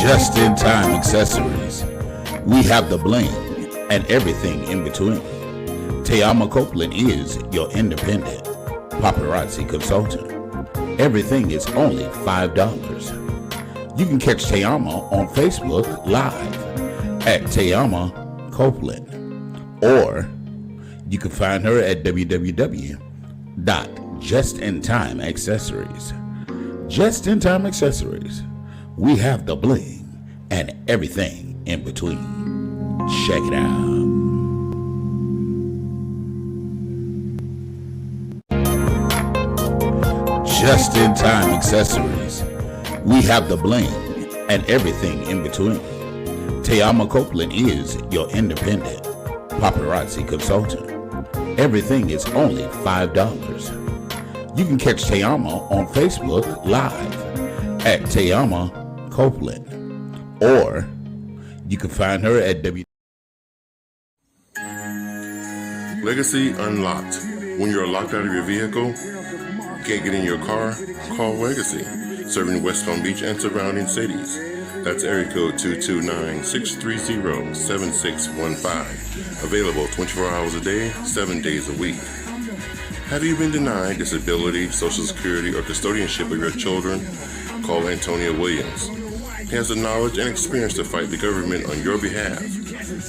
Just in time accessories. We have the bling and everything in between. Tayama Copeland is your independent paparazzi consultant. Everything is only $5. You can catch Tayama on Facebook Live at Tayama Copeland, or you can find her at www.justintimeaccessories. Just in time accessories. We have the bling and everything in between. Check it out. Just in time accessories. We have the bling and everything in between. Tayama Copeland is your independent paparazzi consultant. Everything is only $5. You can catch Tayama on Facebook Live at Tayama Copeland, or you can find her at Legacy Unlocked. When you're locked out of your vehicle, can't get in your car, call Legacy, serving West Palm Beach and surrounding cities. That's area code 229-630-7615. Available 24 hours a day, 7 days a week. Have you been denied disability, Social Security, or custodianship of your children? Call Antonio Williams. He has the knowledge and experience to fight the government on your behalf.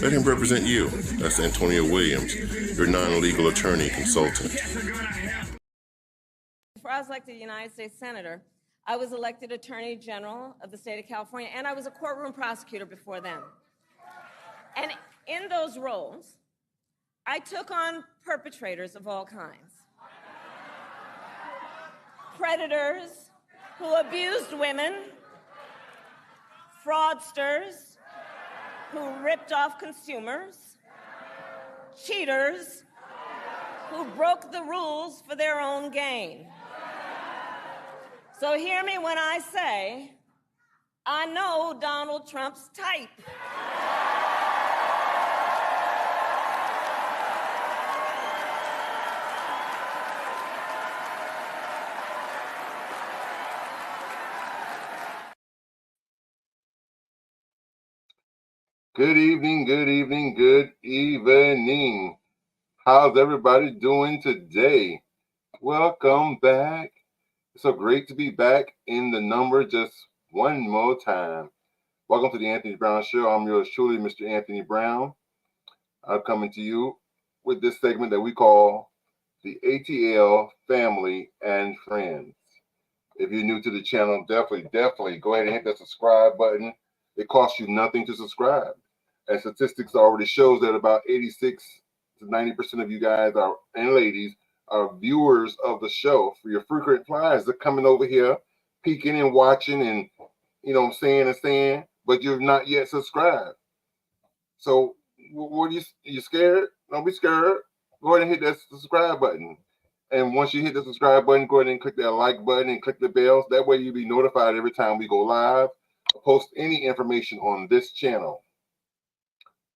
Let him represent you. That's Antonio Williams, your non-legal attorney consultant. Before I was elected United States Senator, I was elected Attorney General of the state of California, and I was a courtroom prosecutor before then. And in those roles, I took on perpetrators of all kinds. Predators who abused women, fraudsters who ripped off consumers, cheaters who broke the rules for their own gain. So hear me when I say, I know Donald Trump's type. Good evening, good evening, good evening. How's everybody doing today? Welcome back. It's so great to be back in the number just one more time. Welcome to the Anthony Brown Show. I'm yours truly, Mr. Anthony Brown. I'm coming to you with this segment that we call the ATL Family and Friends. If you're new to the channel, definitely go ahead and hit that subscribe button. It costs you nothing to subscribe. And statistics already shows that about 86 to 90% of you guys and ladies are viewers of the show. For your frequent flyers, they're coming over here, peeking and watching and, saying, but you're not yet subscribed. So what are you scared? Don't be scared. Go ahead and hit that subscribe button. And once you hit the subscribe button, go ahead and click that like button and click the bells. That way you'll be notified every time we go live, post any information on this channel.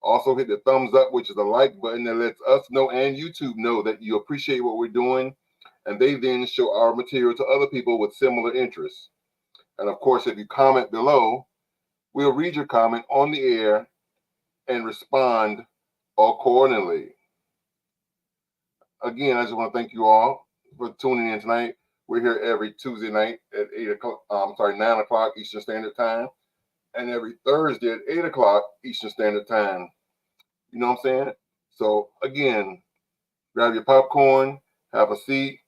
Also hit the thumbs up, which is a like button that lets us know and YouTube know that you appreciate what we're doing. And they then show our material to other people with similar interests. And of course, if you comment below, we'll read your comment on the air and respond accordingly. Again, I just want to thank you all for tuning in tonight. We're here every Tuesday night at 9 o'clock Eastern Standard Time. And every Thursday at 8 o'clock Eastern Standard Time. You know what I'm saying? So, again, grab your popcorn, have a seat,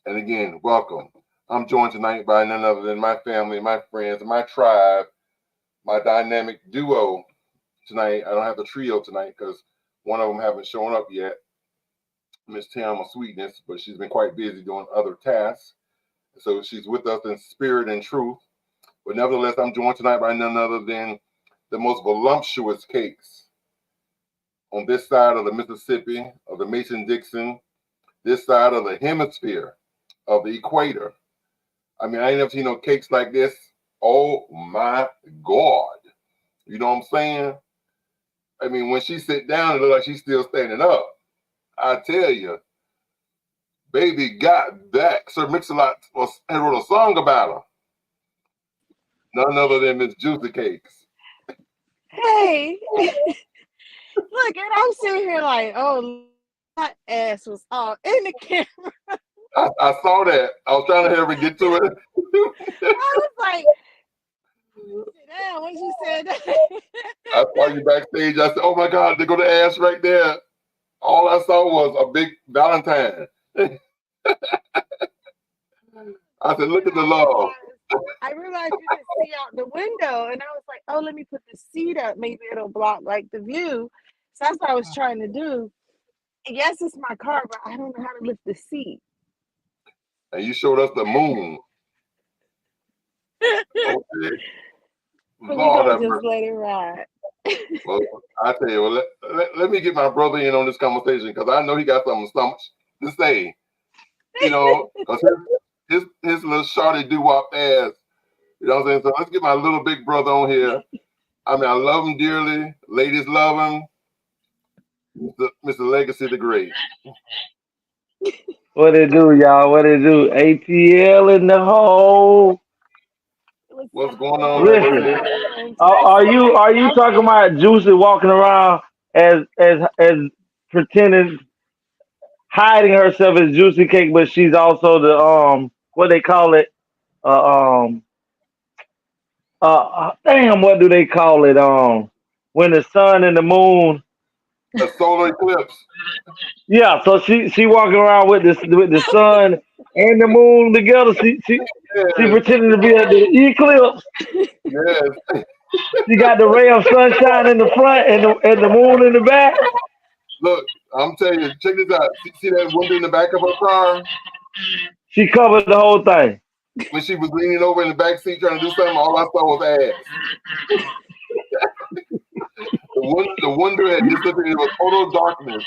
and again, welcome. I'm joined tonight by none other than my family, my friends, my tribe, my dynamic duo tonight. I don't have the trio tonight because one of them haven't shown up yet, Miss Tayama Sweetness, but she's been quite busy doing other tasks. So she's with us in spirit and truth. But nevertheless, I'm joined tonight by none other than the most voluptuous cakes on this side of the Mississippi, of the Mason-Dixon, this side of the hemisphere, of the equator. I mean, I ain't never seen no cakes like this. Oh my God. You know what I'm saying? I mean, when she sit down, it looks like she's still standing up. I tell you, baby got back. Sir Mix-a-Lot wrote a song about her. none other than Miss Juicy Cakes. Hey, look, and I'm sitting here like, oh, my ass was all in the camera. I saw that. I was trying to have her get to it. I was like, sit down when you said that. I saw you backstage. I said, "Oh my God, they go the ass right there." All I saw was a big Valentine. I said, "Look at the love." I realized you could see out the window, and I was like, "Oh, let me put the seat up. Maybe it'll block like the view." So that's what I was trying to do. And yes, it's my car, but I don't know how to lift the seat. And you showed us the moon. Okay. But Lord we have gonna just mercy. let it ride. Well, I tell you, let me get my brother in on this conversation because I know he got something to say. You know, because his little shorty doo-wop ass. You know what I'm saying? So let's get my little big brother on here. I mean, I love him dearly. Ladies love him. Mr. Legacy the Great. What it do, y'all? What it do? ATL in the hole. What's going on, Listen, Legacy? are you talking about Juicy walking around as pretending hiding herself as Juicy Cake, but she's also the what they call it damn, what do they call it when the sun and the moon. A solar eclipse. Yeah, so she walking around with the sun and the moon together. She Yes, pretending to be at the eclipse. yes. She got the ray of sunshine in the front and the moon in the back. Look, I'm telling you, check this out. See that window in the back of her car? She covered the whole thing. When she was leaning over in the back seat trying to do something, all I saw was ass. The window had disappeared. It was total darkness.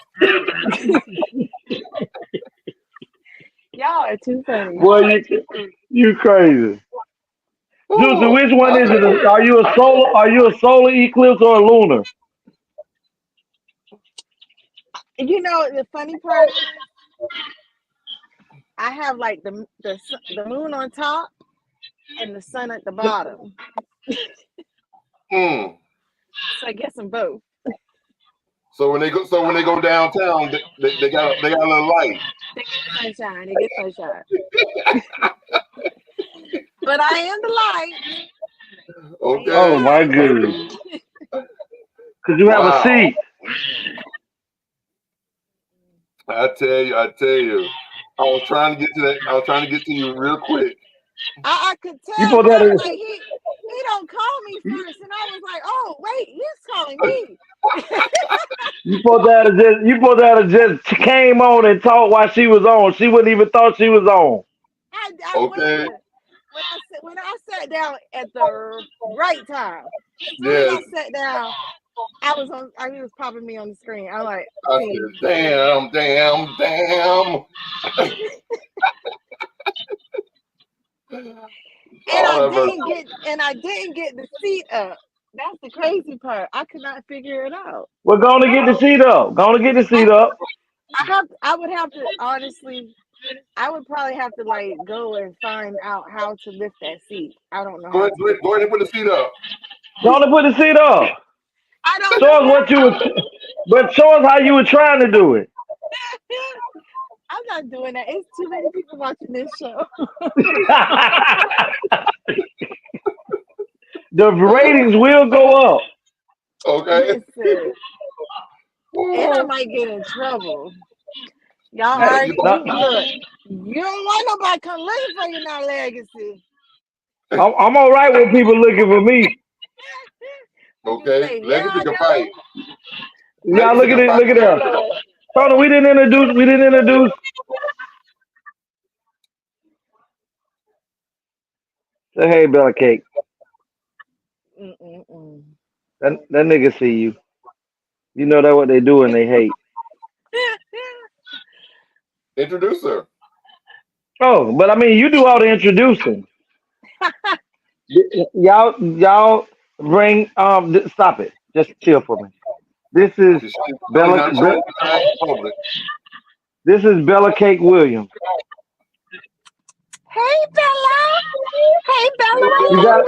Y'all are too funny. Boy, you crazy. Juicy, Ooh, which one is it? Are you a solar eclipse or a lunar? You know the funny part is, I have like the moon on top and the sun at the bottom. Mm. So I guess I'm both. So when they go downtown, they got a little light. They get sunshine. They get sunshine. But I am the light. Okay. Oh my goodness. Cause you have a seat. I tell you. I was trying to get to that. I was trying to get to you real quick. I could tell. You put that in. Like he don't call me first, and I was like, oh wait, he's calling me. You supposed to have just came on and talked while she was on. She wouldn't even thought she was on. I Okay. when I sat down at the right time. Yes. When I sat down, he was popping me on the screen. I'm like, I said, damn. And I didn't get the seat up. That's the crazy part. I could not figure it out. We're gonna get the seat up. I would have to honestly. I would probably have to like go and find out how to lift that seat. I don't know. Go ahead and put the seat up. Go on and put the seat up. I don't show us what you were, but show us how you were trying to do it. I'm not doing that. It's too many people watching this show. The ratings will go up. Okay. Listen, and I might get in trouble. Y'all already look. You don't want nobody come looking for you now, Legacy. I'm all right with people looking for me. Okay, Legacy can fight. Y'all look at it. Look at us. Tony, we didn't introduce. Say hey, Bella Cake. That nigga see you. You know that what they do and they hate. Introduce her. Oh, but I mean, you do all the introducing. y'all bring stop it. Just chill for me. This is Bella. This is Bella Cake Williams. Hey Bella. Hey Bella. You got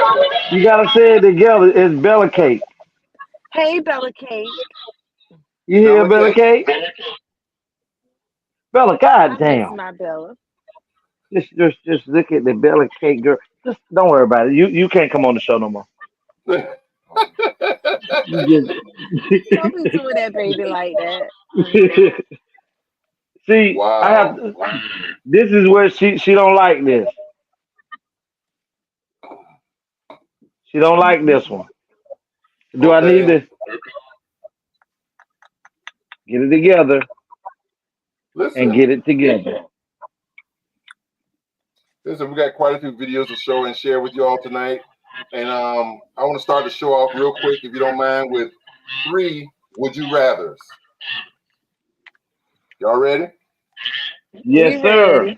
you gotta say it together. It's Bella Cake. Hey, Bella Cake. You hear Bella Bella Cake. Cake? Bella, I miss goddamn. my Bella. Just look at the Bella Cake girl. Just don't worry about it. You can't come on the show no more. You Don't be doing that baby like that. just see. I have. Wow. This is where she don't like this. She don't like this one. Do I need Okay. to get it together and Listen, get it together? listen, we got quite a few videos to show and share with you all tonight. And I want to start the show off real quick, if you don't mind, with 3 would you rathers. Y'all ready? We Yes, sir. ready.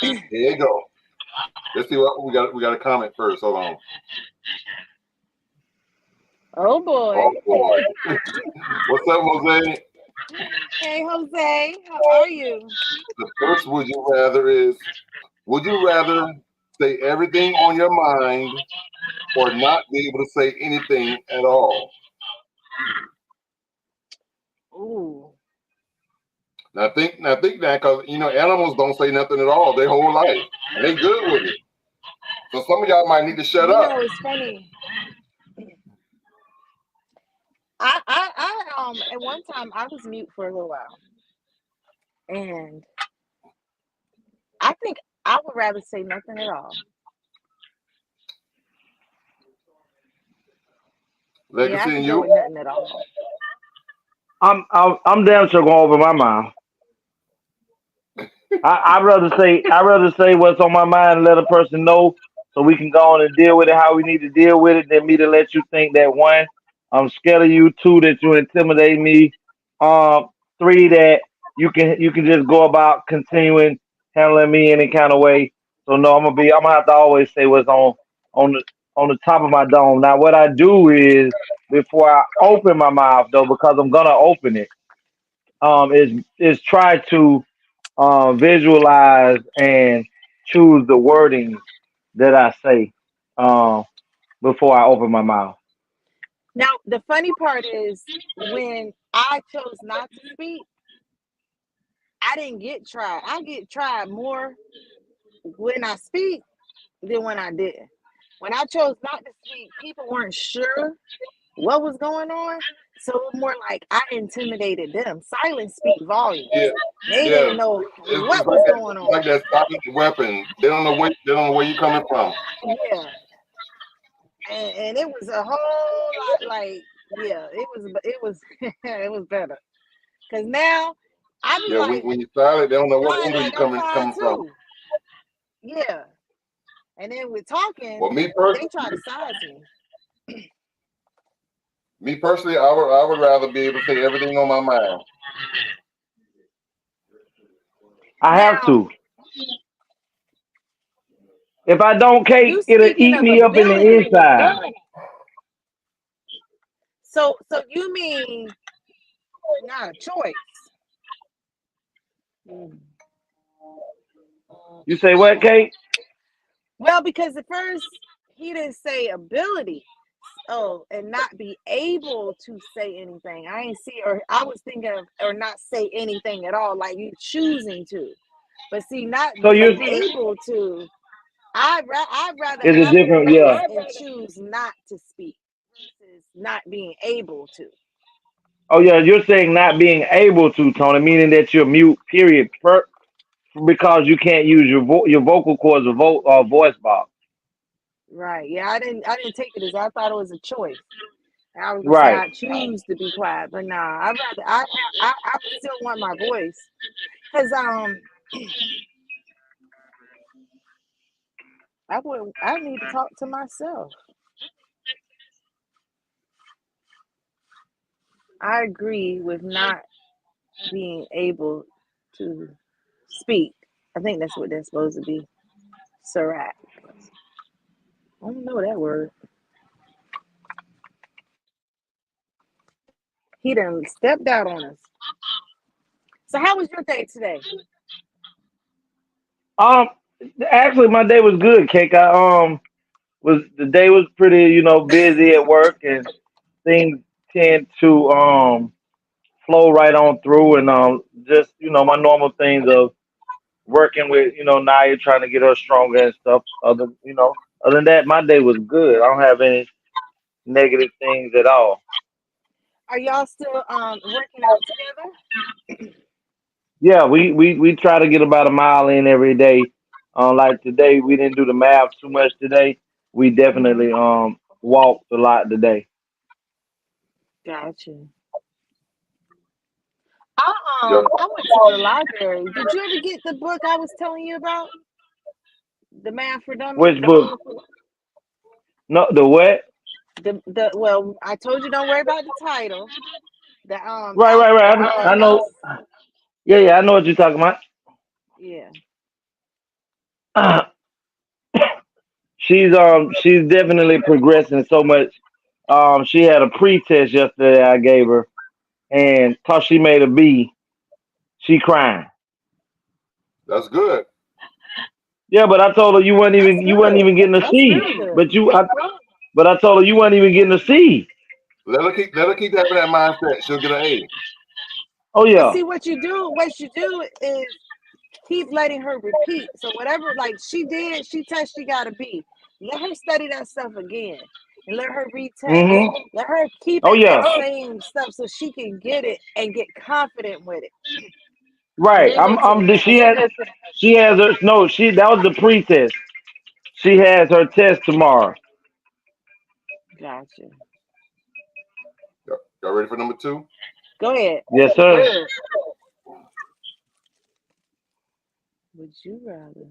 Here you go. Let's see what we got. We got a comment first. Hold on. Oh boy. Oh boy. What's up, Jose? Hey, Jose. How are you? The first would you rather is, would you rather say everything on your mind or not be able to say anything at all? Ooh. Now think that, because animals don't say nothing at all their whole life, and they good with it. So some of y'all might need to shut You up. know, it's funny. At one time I was mute for a little while, and I think I would rather say nothing at all. Yeah, I Legacy and could go you. with nothing at all. I'm damn sure going over my mouth. I'd rather say what's on my mind and let a person know so we can go on and deal with it how we need to deal with it than me to let you think that 1, I'm scared of you, 2, that you intimidate me, 3, that you can just go about continuing handling me any kind of way. So no, I'm gonna have to always say what's on the on the top of my dome. Now what I do is before I open my mouth though, because I'm gonna open it, is try to visualize and choose the wording that I say um, before I open my mouth. Now, the funny part is when I chose not to speak, I didn't get tried. I get tried more when I speak than when I didn't. When I chose not to speak, people weren't sure what was going on. So it was more like I intimidated them. Silence speak volumes. Yeah, They yeah. didn't know It's what like was that. going It's like on. that silent weapon. They don't know where you're coming from. Yeah. And it was a whole lot like, yeah, it was it was better. Cause now I be Yeah, when like, when you're silent, they don't know what fine, angle you're like I'm fine coming from. too. Yeah. And then with talking, Well, they try to size me. me personally, I would rather be able to say everything on my mind. I have Now, to. If I don't cake, you it'll speaking eat of me up in the ability. inside. So you mean not a choice? Mm. You say what, Kate? Well, because at first he didn't say ability. Oh, and not be able to say anything. I ain't see, or I was thinking of, or not say anything at all, like you choosing to. But see, not So being you able to. I'd rather is a have the different, voice yeah. and choose not to speak versus not being able to. Oh yeah, you're saying not being able to, Tony, meaning that you're mute. Period. Because you can't use your vocal cords or voice box. Right. Yeah, I didn't take it as I thought it was a choice. I was gonna say Right. I choose to be quiet, but nah, I'd rather I would still want my voice. Cause I need to talk to myself. I agree with not being able to speak. I think that's what that's supposed to be. Serac. I don't know that word. He done stepped out on us. So how was your day today? Um, actually, my day was good, Cake. I was the day was pretty, busy at work, and things tend to flow right on through, and just my normal things of working with Naya, trying to get her stronger and stuff. Other than that, my day was good. I don't have any negative things at all. Are y'all still working out together? Yeah, we try to get about a mile in every day. Like today, we didn't do the math too much today. We Hmm. definitely walked a lot today. Gotcha. Yeah. I went to the library. Did you ever get the book I was telling you about? The Math for Dummies? Which book? No, the what? The well, I told you don't worry about the title. The Right, right, Math for right. I know. Dummies. Yeah, yeah, I know what you're talking about. Yeah. She's definitely progressing so much. She had a pre-test yesterday I gave her, and cause she made a B, she crying. That's good. Yeah, but I told her That's you wasn't good. even getting a That's C. real good. But I told her you wasn't even getting a C. Let her keep having that mindset. She'll get an A. Oh But yeah. see what you do is keep letting her repeat. So whatever like she did, she touched, she got a B. Let her study that stuff again and let her retest. Mhm. Let her keep Oh at that yeah. same stuff so she can get it and get confident with it. And Right. then go to the She next has one. her no, she that was the pre-test. She has her test tomorrow. Gotcha. Y'all ready for number two? Go ahead. Yes, sir. Would you rather?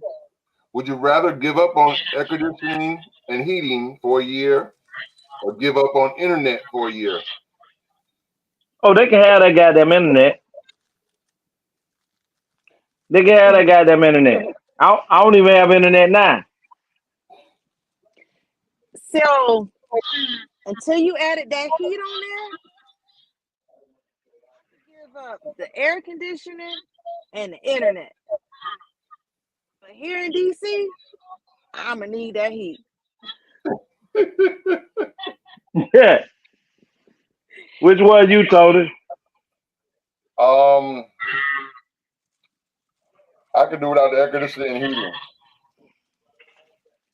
Would you rather give up on air conditioning and heating for a year or give up on internet for a year? Oh, they can have that goddamn internet. They can have that goddamn internet. I don't even have internet now. So until you added that heat on there, give up the air conditioning and the internet. But here in DC, I'ma need that heat. Yeah. Which one you told her? um, I could do without the air conditioning and heating.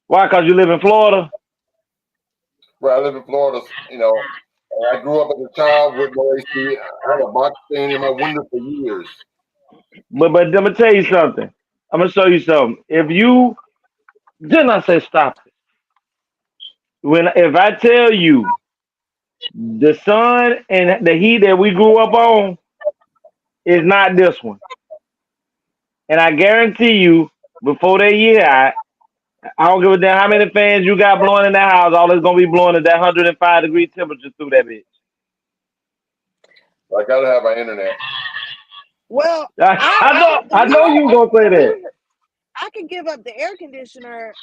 Why? Cause you live in Florida. Where I live in Florida, and I grew up as a child with no AC. I had a box fan in my window for years. But let me tell you something. I'm gonna show you something. If you didn't I say stop it? When if I tell you the sun and the heat that we grew up on is not this one, and I guarantee you, before that year out, I don't give a damn how many fans you got blowing in that house. All it's gonna be blowing is that 105-degree temperature through that bitch. I gotta have my internet. Well, I know you gonna say that. I could give up the air conditioner.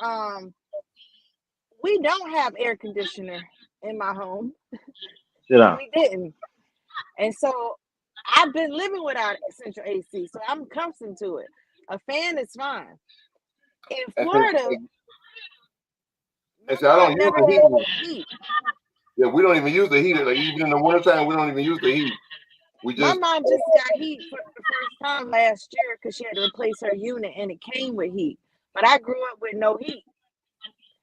We don't have air conditioner in my home. Sit down. We didn't, and so I've been living without central AC, so I'm accustomed to it. A fan is fine. In And Florida, my I don't mom use never the had heat. heat. Yeah, we don't even use the heater. Like even in the wintertime, we don't even use the heat. We My just mom just got heat for the first time last year because she had to replace her unit and it came with heat. But I grew up with no heat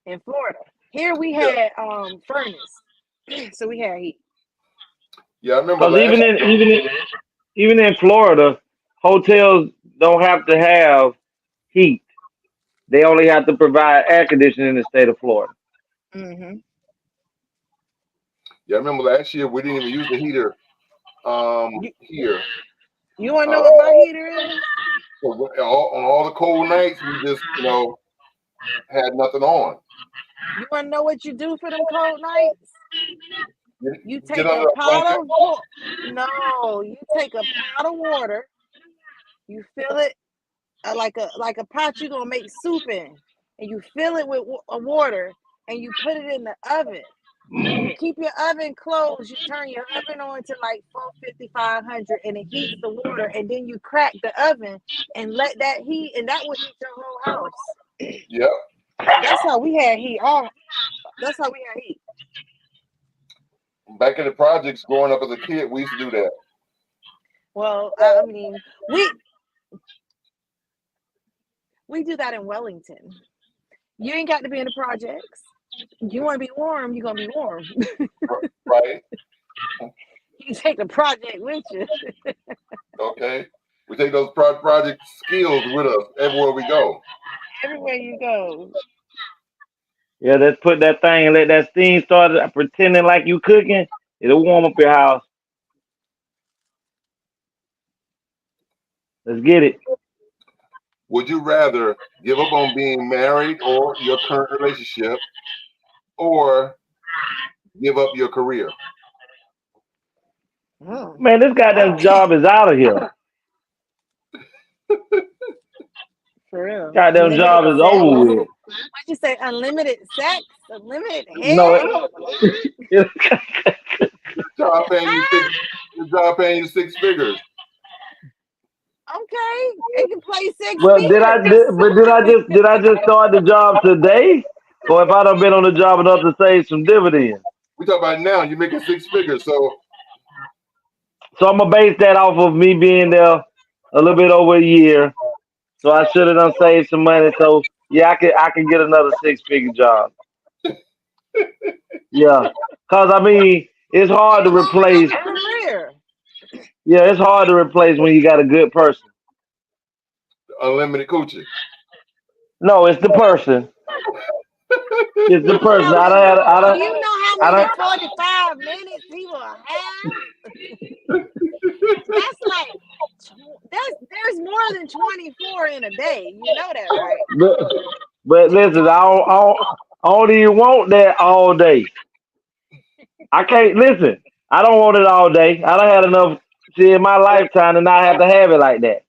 in Florida. Here we yeah, had furnace, so we had heat. yeah. I remember Cause last. even in Florida, hotels don't have to have heat. They only have to provide air conditioning in the state of Florida. Hmm. Yeah, I remember last year we didn't even use the heater. You Here. you want to know Uh, what my heater is? so on all the cold nights, we just had nothing on. You want to know what you do for them cold nights? You Get take under a a pot blanket. of no, you take a pot of water, you fill it like a pot you're gonna make soup in, and you fill it with water, and you put it in the oven. You keep your oven closed. You turn your oven on to like 450, 500, and it heats the water. And then you crack the oven and let that heat, and that will heat your whole house. Yep. That's how we had heat. That's how we had heat. Back in the projects, growing up as a kid, we used to do that. Well, I mean, we do that in Wellington. You ain't got to be in the projects. You want to be warm, you're gonna be warm. Right? You take the project with you. Okay. We take those project skills with us everywhere we go. Everywhere you go. Yeah, let's put that thing and let that steam start pretending like you cooking. It'll warm up your house. Let's get it. Would you rather give up on being married or your current relationship, or give up your career? Man, this goddamn job is out of here. For real. Goddamn Unlimited job is sex. over with. What'd you say? Unlimited sex? Unlimited No, head? it, Your job paying you six figures. Okay. It can play six well, fingers. did I just start the job today, or if I done been on the job enough to save some dividends? We talk about now. You're making six figures, so I'm gonna base that off of me being there a little bit over a year. So I should have done saved some money. So yeah, I can get another 6-figure job. Yeah, cause I mean it's hard to replace. Career. Yeah, it's hard to replace when you got a good person. unlimited coochie. No, it's the person. It's the person. Do you know how many 45 minutes he will have? That's like there's more than 24 in a day. You know that, right? But listen, I don't even want that all day. I can't listen. I don't want it all day. I done had enough shit in my lifetime to not have to have it like that.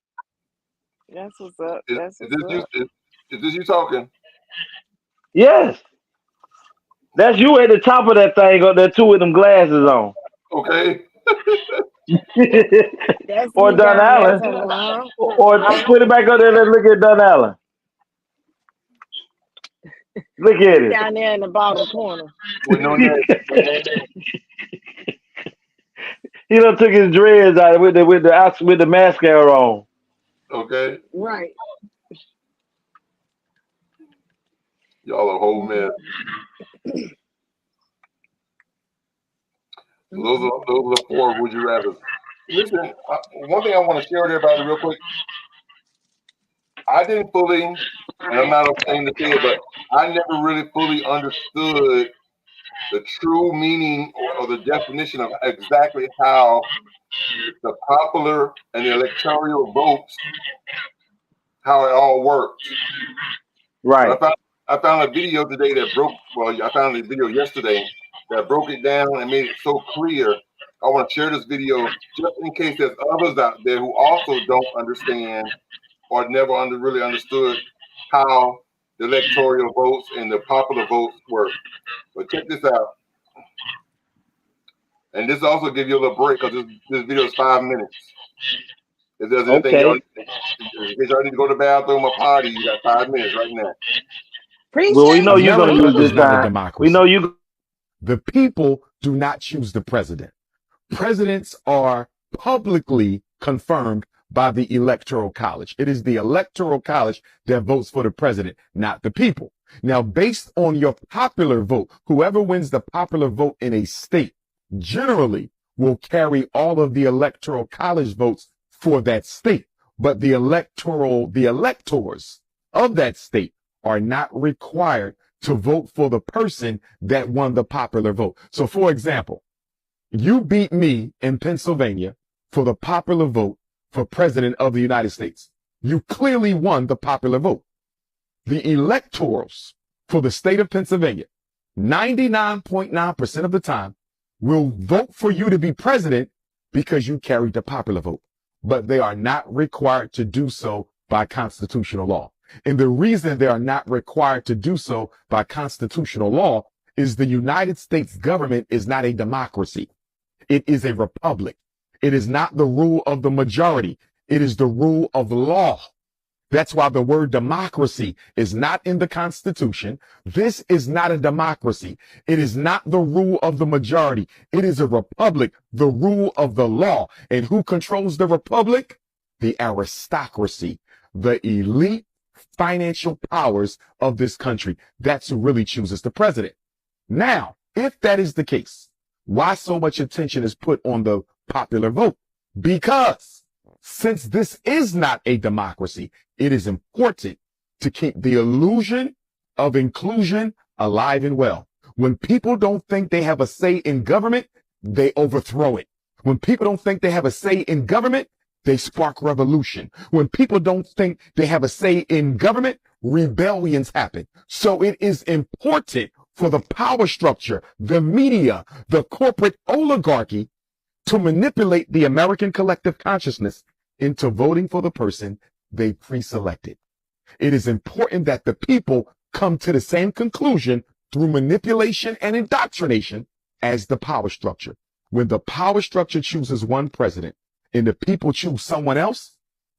That's what's up. Is That's this what's you? up. Is this you talking? Yes. That's you at the top of that thing up there too with them glasses on. Okay. That's Or me Don down Allen. there. Or put it back up there and look at Don Allen. Look at it. Down there in the bottom corner. With no name. He done took his dreads out with the mascara on. Okay. Right. Y'all a whole mess. Those are the four would you rather. Listen, one thing I want to share with everybody real quick. I didn't fully, and I'm not ashamed to say it, but I never really fully understood the true meaning or the definition of exactly how the popular and the electoral votes, how it all works. Right. I found a video today that broke. Well, I found a video yesterday that broke it down and made it so clear. I want to share this video just in case there's others out there who also don't understand or never really understood how the electoral votes and the popular votes work. But check this out. And this also give you a little break because this video is 5 minutes. If there's anything y'all need to go to the bathroom or potty, you got 5 minutes right now. Well, we know you're going to use this not a time. democracy. We know you. The people do not choose the president. Presidents are publicly confirmed by the Electoral College. It is the Electoral College that votes for the president, not the people. Now, based on your popular vote, whoever wins the popular vote in a state generally will carry all of the Electoral College votes for that state. But the electors of that state are not required to vote for the person that won the popular vote. So, for example, you beat me in Pennsylvania for the popular vote for president of the United States. You clearly won the popular vote. The electors for the state of Pennsylvania, 99.9% of the time, will vote for you to be president because you carried the popular vote. But they are not required to do so by constitutional law. And the reason they are not required to do so by constitutional law is the United States government is not a democracy. It is a republic. It is not the rule of the majority. It is the rule of law. That's why the word democracy is not in the Constitution. This is not a democracy. It is not the rule of the majority. It is a republic, the rule of the law. And who controls the republic? The aristocracy, the elite financial powers of this country. That's who really chooses the president. Now, if that is the case, why so much attention is put on the popular vote? Because since this is not a democracy, it is important to keep the illusion of inclusion alive and well. When people don't think they have a say in government, they overthrow it. When people don't think they have a say in government, they spark revolution. When people don't think they have a say in government, rebellions happen. So it is important for the power structure, the media, the corporate oligarchy to manipulate the American collective consciousness into voting for the person they pre-selected. It is important that the people come to the same conclusion through manipulation and indoctrination as the power structure. When the power structure chooses one president and the people choose someone else,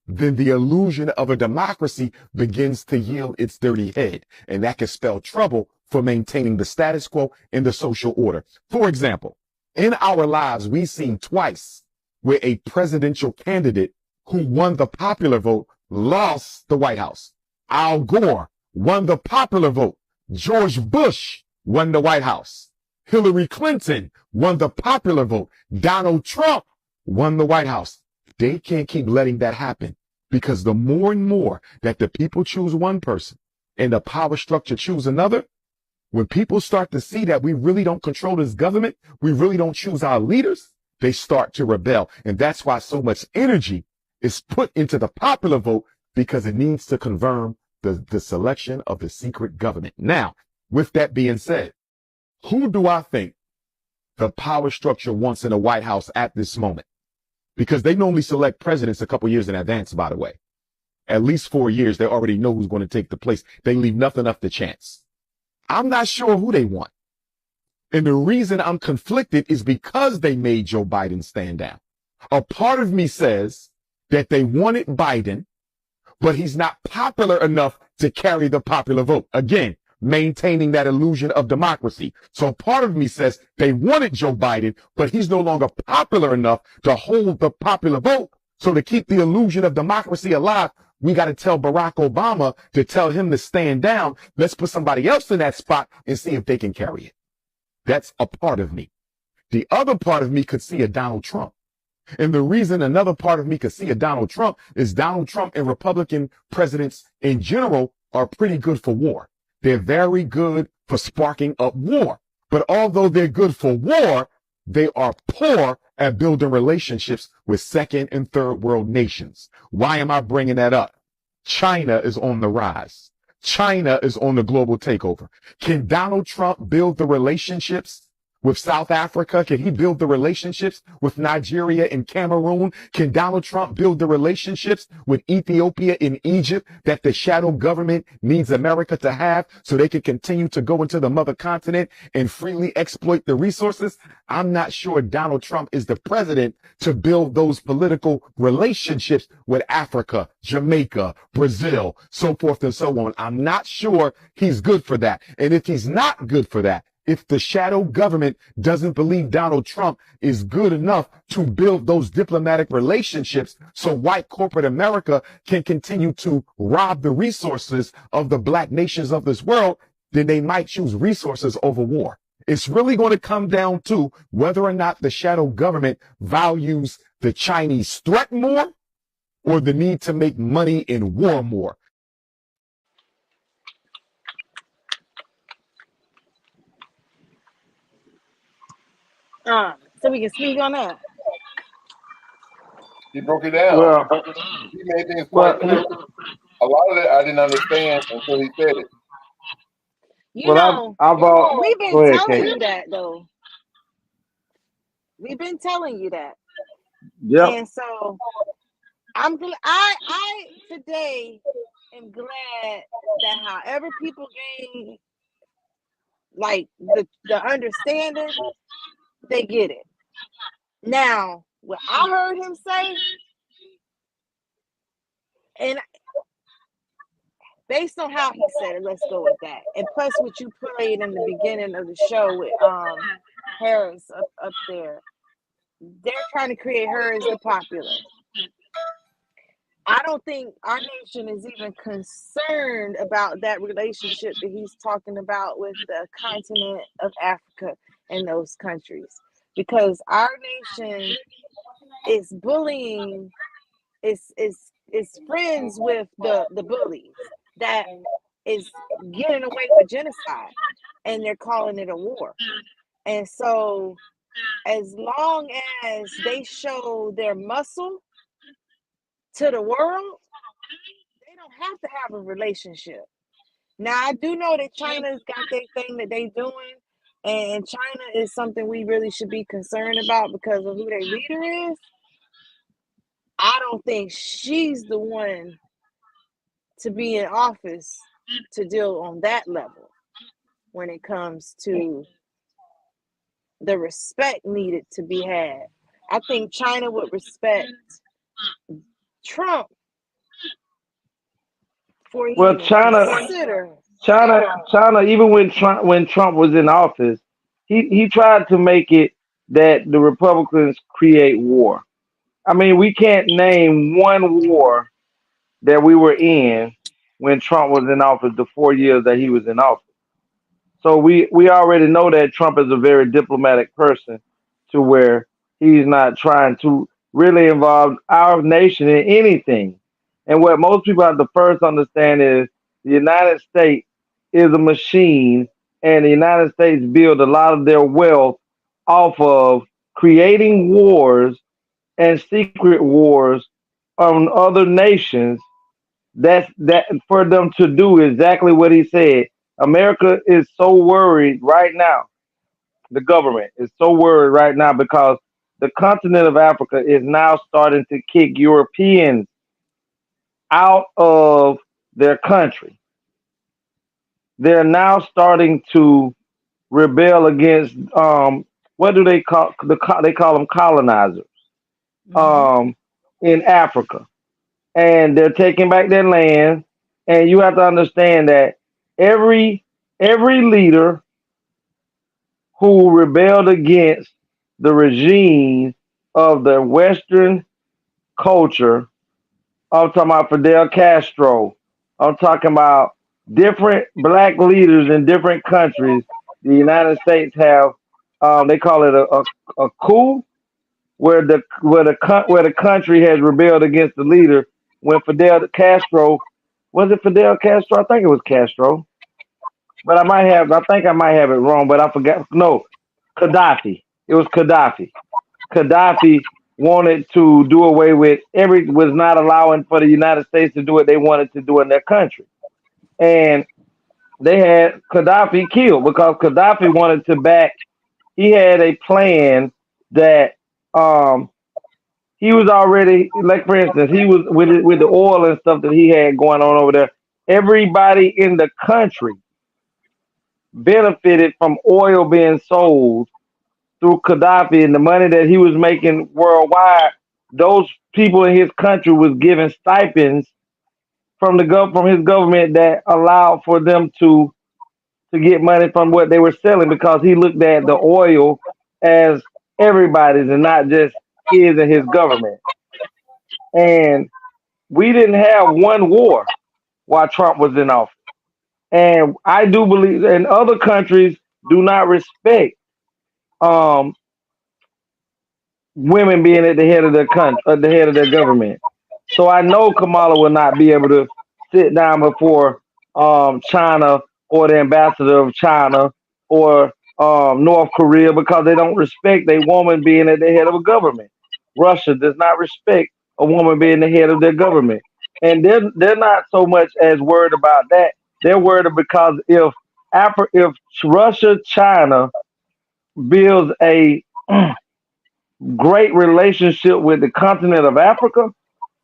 then the illusion of a democracy begins to yield its dirty head. And that can spell trouble for maintaining the status quo and the social order. For example, in our lives, we've seen twice where a presidential candidate who won the popular vote lost the White House. Al Gore won the popular vote. George Bush won the White House. Hillary Clinton won the popular vote. Donald Trump won the White House. They can't keep letting that happen, because the more and more that the people choose one person and the power structure choose another, when people start to see that we really don't control this government, we really don't choose our leaders, they start to rebel. And that's why so much energy is put into the popular vote, because it needs to confirm the selection of the secret government. Now, with that being said, who do I think the power structure wants in the White House at this moment? Because they normally select presidents a couple years in advance, by the way. At least 4 years, they already know who's going to take the place. They leave nothing up to chance. I'm not sure who they want. And the reason I'm conflicted is because they made Joe Biden stand down. A part of me says that they wanted Biden, but he's not popular enough to carry the popular vote. Again, maintaining that illusion of democracy. So part of me says they wanted Joe Biden, but he's no longer popular enough to hold the popular vote. So to keep the illusion of democracy alive, we got to tell Barack Obama to tell him to stand down. Let's put somebody else in that spot and see if they can carry it. That's a part of me. The other part of me could see a Donald Trump. And the reason another part of me could see a Donald Trump is Donald Trump and Republican presidents in general are pretty good for war. They're very good for sparking up war. But although they're good for war, they are poor at building relationships with second and third world nations. Why am I bringing that up? China is on the rise. China is on the global takeover. Can Donald Trump build the relationships with South Africa? Can he build the relationships with Nigeria and Cameroon? Can Donald Trump build the relationships with Ethiopia and Egypt that the shadow government needs America to have so they can continue to go into the mother continent and freely exploit the resources? I'm not sure Donald Trump is the president to build those political relationships with Africa, Jamaica, Brazil, so forth and so on. I'm not sure he's good for that. And if he's not good for that, if the shadow government doesn't believe Donald Trump is good enough to build those diplomatic relationships so white corporate America can continue to rob the resources of the black nations of this world, then they might choose resources over war. It's really going to come down to whether or not the shadow government values the Chinese threat more or the need to make money in war more. So we can speak on that. He broke it down. Well, He made things quite clear. well, A lot of it I didn't understand until he said it. You well, know, I've we've go been ahead, telling Kate. you that though. We've been telling you that. Yep. And so I'm glad I today am glad that however people gain like the understanding, they get it. Now, what I heard him say, and Based on how he said it, let's go with that. And plus, what you played in the beginning of the show with Harris up there, they're trying to create her as the popular. I don't think our nation is even concerned about that relationship that he's talking about with the continent of Africa and those countries, because our nation is bullying, is friends with the bullies that is getting away with genocide, and they're calling it a war. And so, as long as they show their muscle to the world, they don't have to have a relationship. Now, I do know that China's got their thing that they doing, and China is something we really should be concerned about because of who their leader is. I don't think she's the one to be in office to deal on that level when it comes to the respect needed to be had. I think China would respect Trump before he Well, even consider. China. Even when Trump was in office, he tried to make it that the Republicans create war. I mean, we can't name one war that we were in when Trump was in office, the 4 years that he was in office. So we already know that Trump is a very diplomatic person to where he's not trying to really involve our nation in anything. And what most people have to first understand is the United States is a machine, and the United States build a lot of their wealth off of creating wars and secret wars on other nations. That for them to do exactly what he said. America is so worried right now. The government is so worried right now because the continent of Africa is now starting to kick Europeans out of their country. They're now starting to rebel against what do they call they call them colonizers Mm-hmm. um in Africa, and they're taking back their land. And you have to understand that every every leader who rebelled against the regime of the Western culture, I'm talking about Fidel Castro, I'm talking about different black leaders in different countries. The United States have they call it a coup where the country has rebelled against the leader. When Fidel Castro, was it Fidel Castro? I think it was Castro, but I think I might have it wrong, but I forgot. No, Gaddafi. It was Gaddafi. Gaddafi wanted to do away with was not allowing for the United States to do what they wanted to do in their country, and they had Gaddafi killed because Gaddafi wanted to back. He had a plan that um, he was already, like for instance, he was with the oil and stuff that he had going on over there. Everybody in the country benefited from oil being sold through Gaddafi, and the money that he was making worldwide. Those people in his country was given stipends from his government that allowed for them to get money from what they were selling, because he looked at the oil as everybody's and not just his and his government. And we didn't have one war while Trump was in office. And I do believe, and other countries do not respect um, women being at the head of their country, at the head of their government. So I know Kamala will not be able to sit down before China or the ambassador of China or North Korea, because they don't respect a woman being at the head of a government. Russia does not respect a woman being the head of their government, and they're not so much as worried about that. They're worried because if Russia China builds a great relationship with the continent of Africa,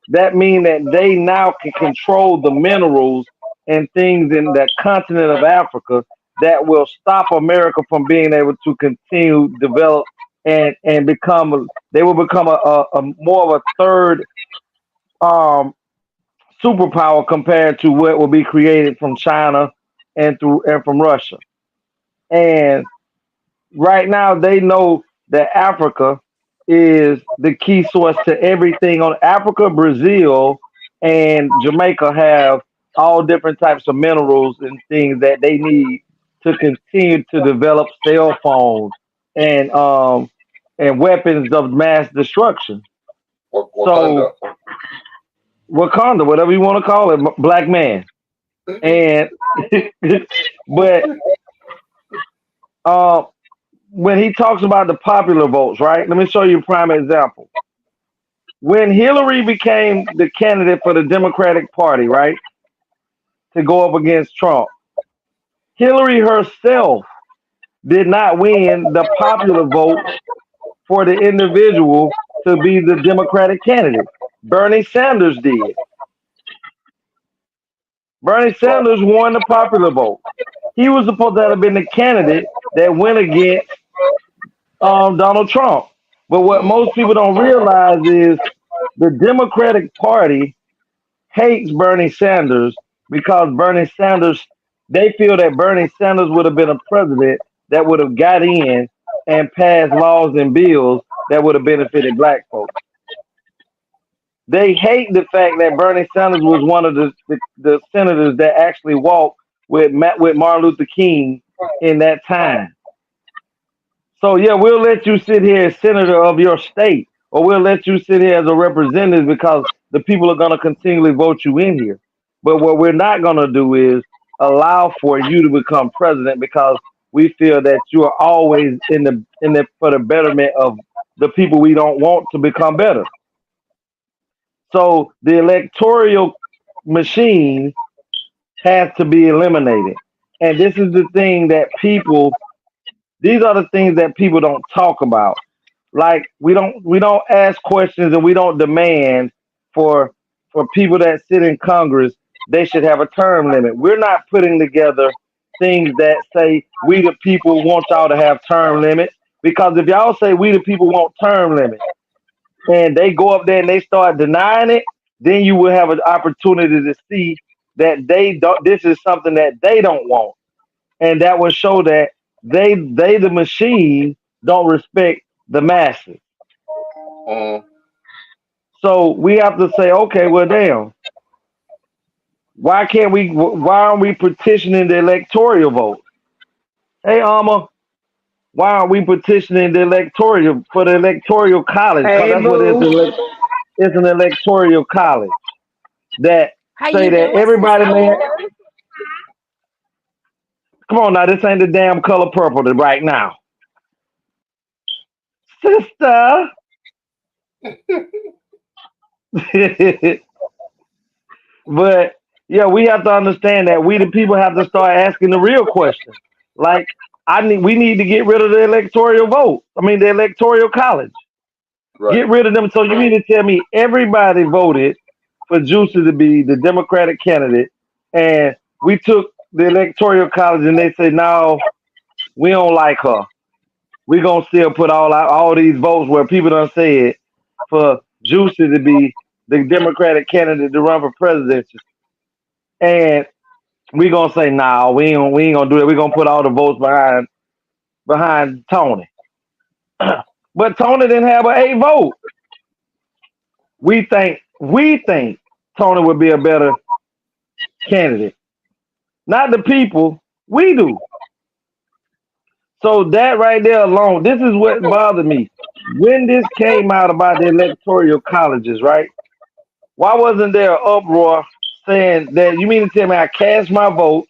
that means that they now can control the minerals and things in that continent of Africa that will stop America from being able to continue develop and become. They will become a more of a third um, superpower compared to what will be created from China and from Russia. And right now they know that Africa is the key source to everything on Africa, Brazil, and Jamaica have all different types of minerals and things that they need to continue to develop cell phones and weapons of mass destruction. Wakanda. So Wakanda, whatever you want to call it, black man. And but uh, when he talks about the popular votes, right? Let me show you a prime example. When Hillary became the candidate for the Democratic Party, right, to go up against Trump, Hillary herself did not win the popular vote for the individual to be the Democratic candidate. Bernie Sanders did. Bernie Right. Sanders won the popular vote. He was supposed to have been the candidate that went against Donald Trump. But what Mm. most people don't realize is the Democratic Party hates Bernie Sanders because Bernie Sanders, they feel that Bernie Sanders would have been a president that would have got in and passed laws and bills that would have benefited black folks. They hate the fact that Bernie Sanders was one of the senators that actually walked with Martin Luther King in that time. So yeah, we'll let you sit here as senator of your state, or we'll let you sit here as a representative because the people are going to continually vote you in here. But what we're not going to do is allow for you to become president because we feel that you are always in the for the betterment of the people we don't want to become better. So the electoral machine has to be eliminated. And this is the thing that people these are the things that people don't talk about. Like we don't ask questions and we don't demand for for people that sit in Congress they should have a term limit. We're not putting together things that say we the people want y'all to have term limits because if y'all say we the people want term limits and they go up there and they start denying it, then you will have an opportunity to see that they don't this is something that they don't want. And that will show that they the machine don't respect the masses. Mm. So we have to say, okay, well, damn, why can't we? Why aren't we petitioning the electoral vote? Hey, Alma, why aren't we petitioning the electoral for the electoral college? Because Hey, that's what boo. it's an electoral college that How say you that doing, everybody sister? man. Come on now, this ain't the damn color purple right now, sister. But yeah, we have to understand that we the people have to start asking the real questions. Like we need to get rid of the electoral vote. I mean the electoral college. Right. Get rid of them. So you mean to tell me everybody voted for Juicy to be the Democratic candidate and we took the electoral college and they said no, we don't like her. We gonna still put all these votes where people done said for Juicy to be the Democratic candidate to run for presidency. And we gonna say, nah, we ain't gonna do that. We gonna put all the votes behind Tony. But Tony didn't have an A vote. We think Tony would be a better candidate. Not the people, we do. So that right there alone, this is what bothered me. When this came out about the electoral colleges, right? Why wasn't there an uproar saying that you mean to tell me I cast my vote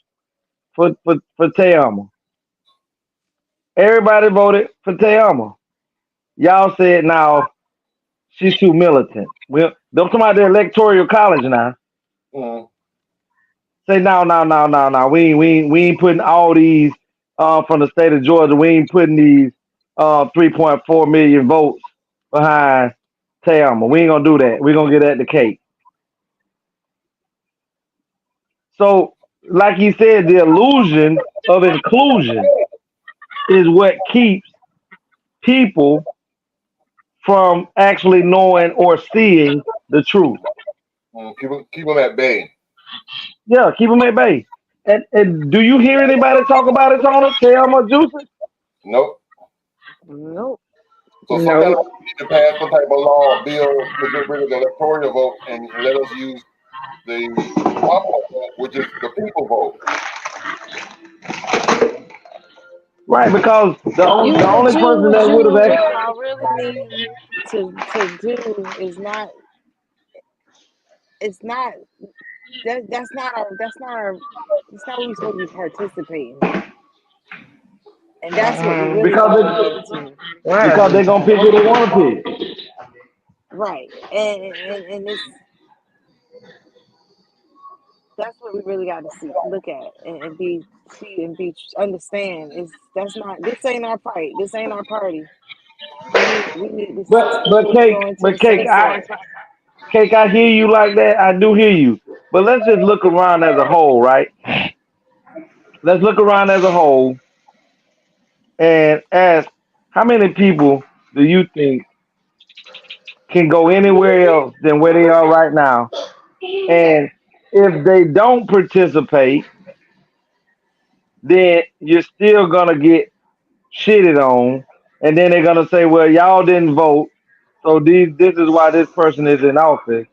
for Teama? Everybody voted for Teama. Y'all said now she's too militant. Well, don't come out the electoral college now. Mm. Say no. We ain't putting all these from the state of Georgia. We ain't putting these 3.4 million votes behind Tama. We ain't gonna do that. We gonna get at the cake. So, like he said, the illusion of inclusion is what keeps people from actually knowing or seeing the truth. Keep them at bay. Yeah, keep them at bay. And do you hear anybody talk about it, Tony? Tell them or juice it? Nope. Nope. So sometimes we need to pass some type of law or bill to get rid of the electoral vote and let us use the popular vote, which is the people vote. Right, because the What only person that would have what actually y'all really need to do is not. It's not that's not what we're supposed to be participating in, and that's what we really because got to get they, into. because they're gonna pick who they want to pick. Right, and it's that's what we really got to see, look at, and be see and be understand. Is that's not this ain't our fight. This ain't our party. We need to But go cake, into a but cake, sunset. I hear you like that. I do hear you. But let's just look around as a whole, right? Let's look around as a whole and ask how many people do you think can go anywhere else than where they are right now? And if they don't participate, then you're still gonna get shitted on, and then they're gonna say, "Well, y'all didn't vote, so this is why this person is in office,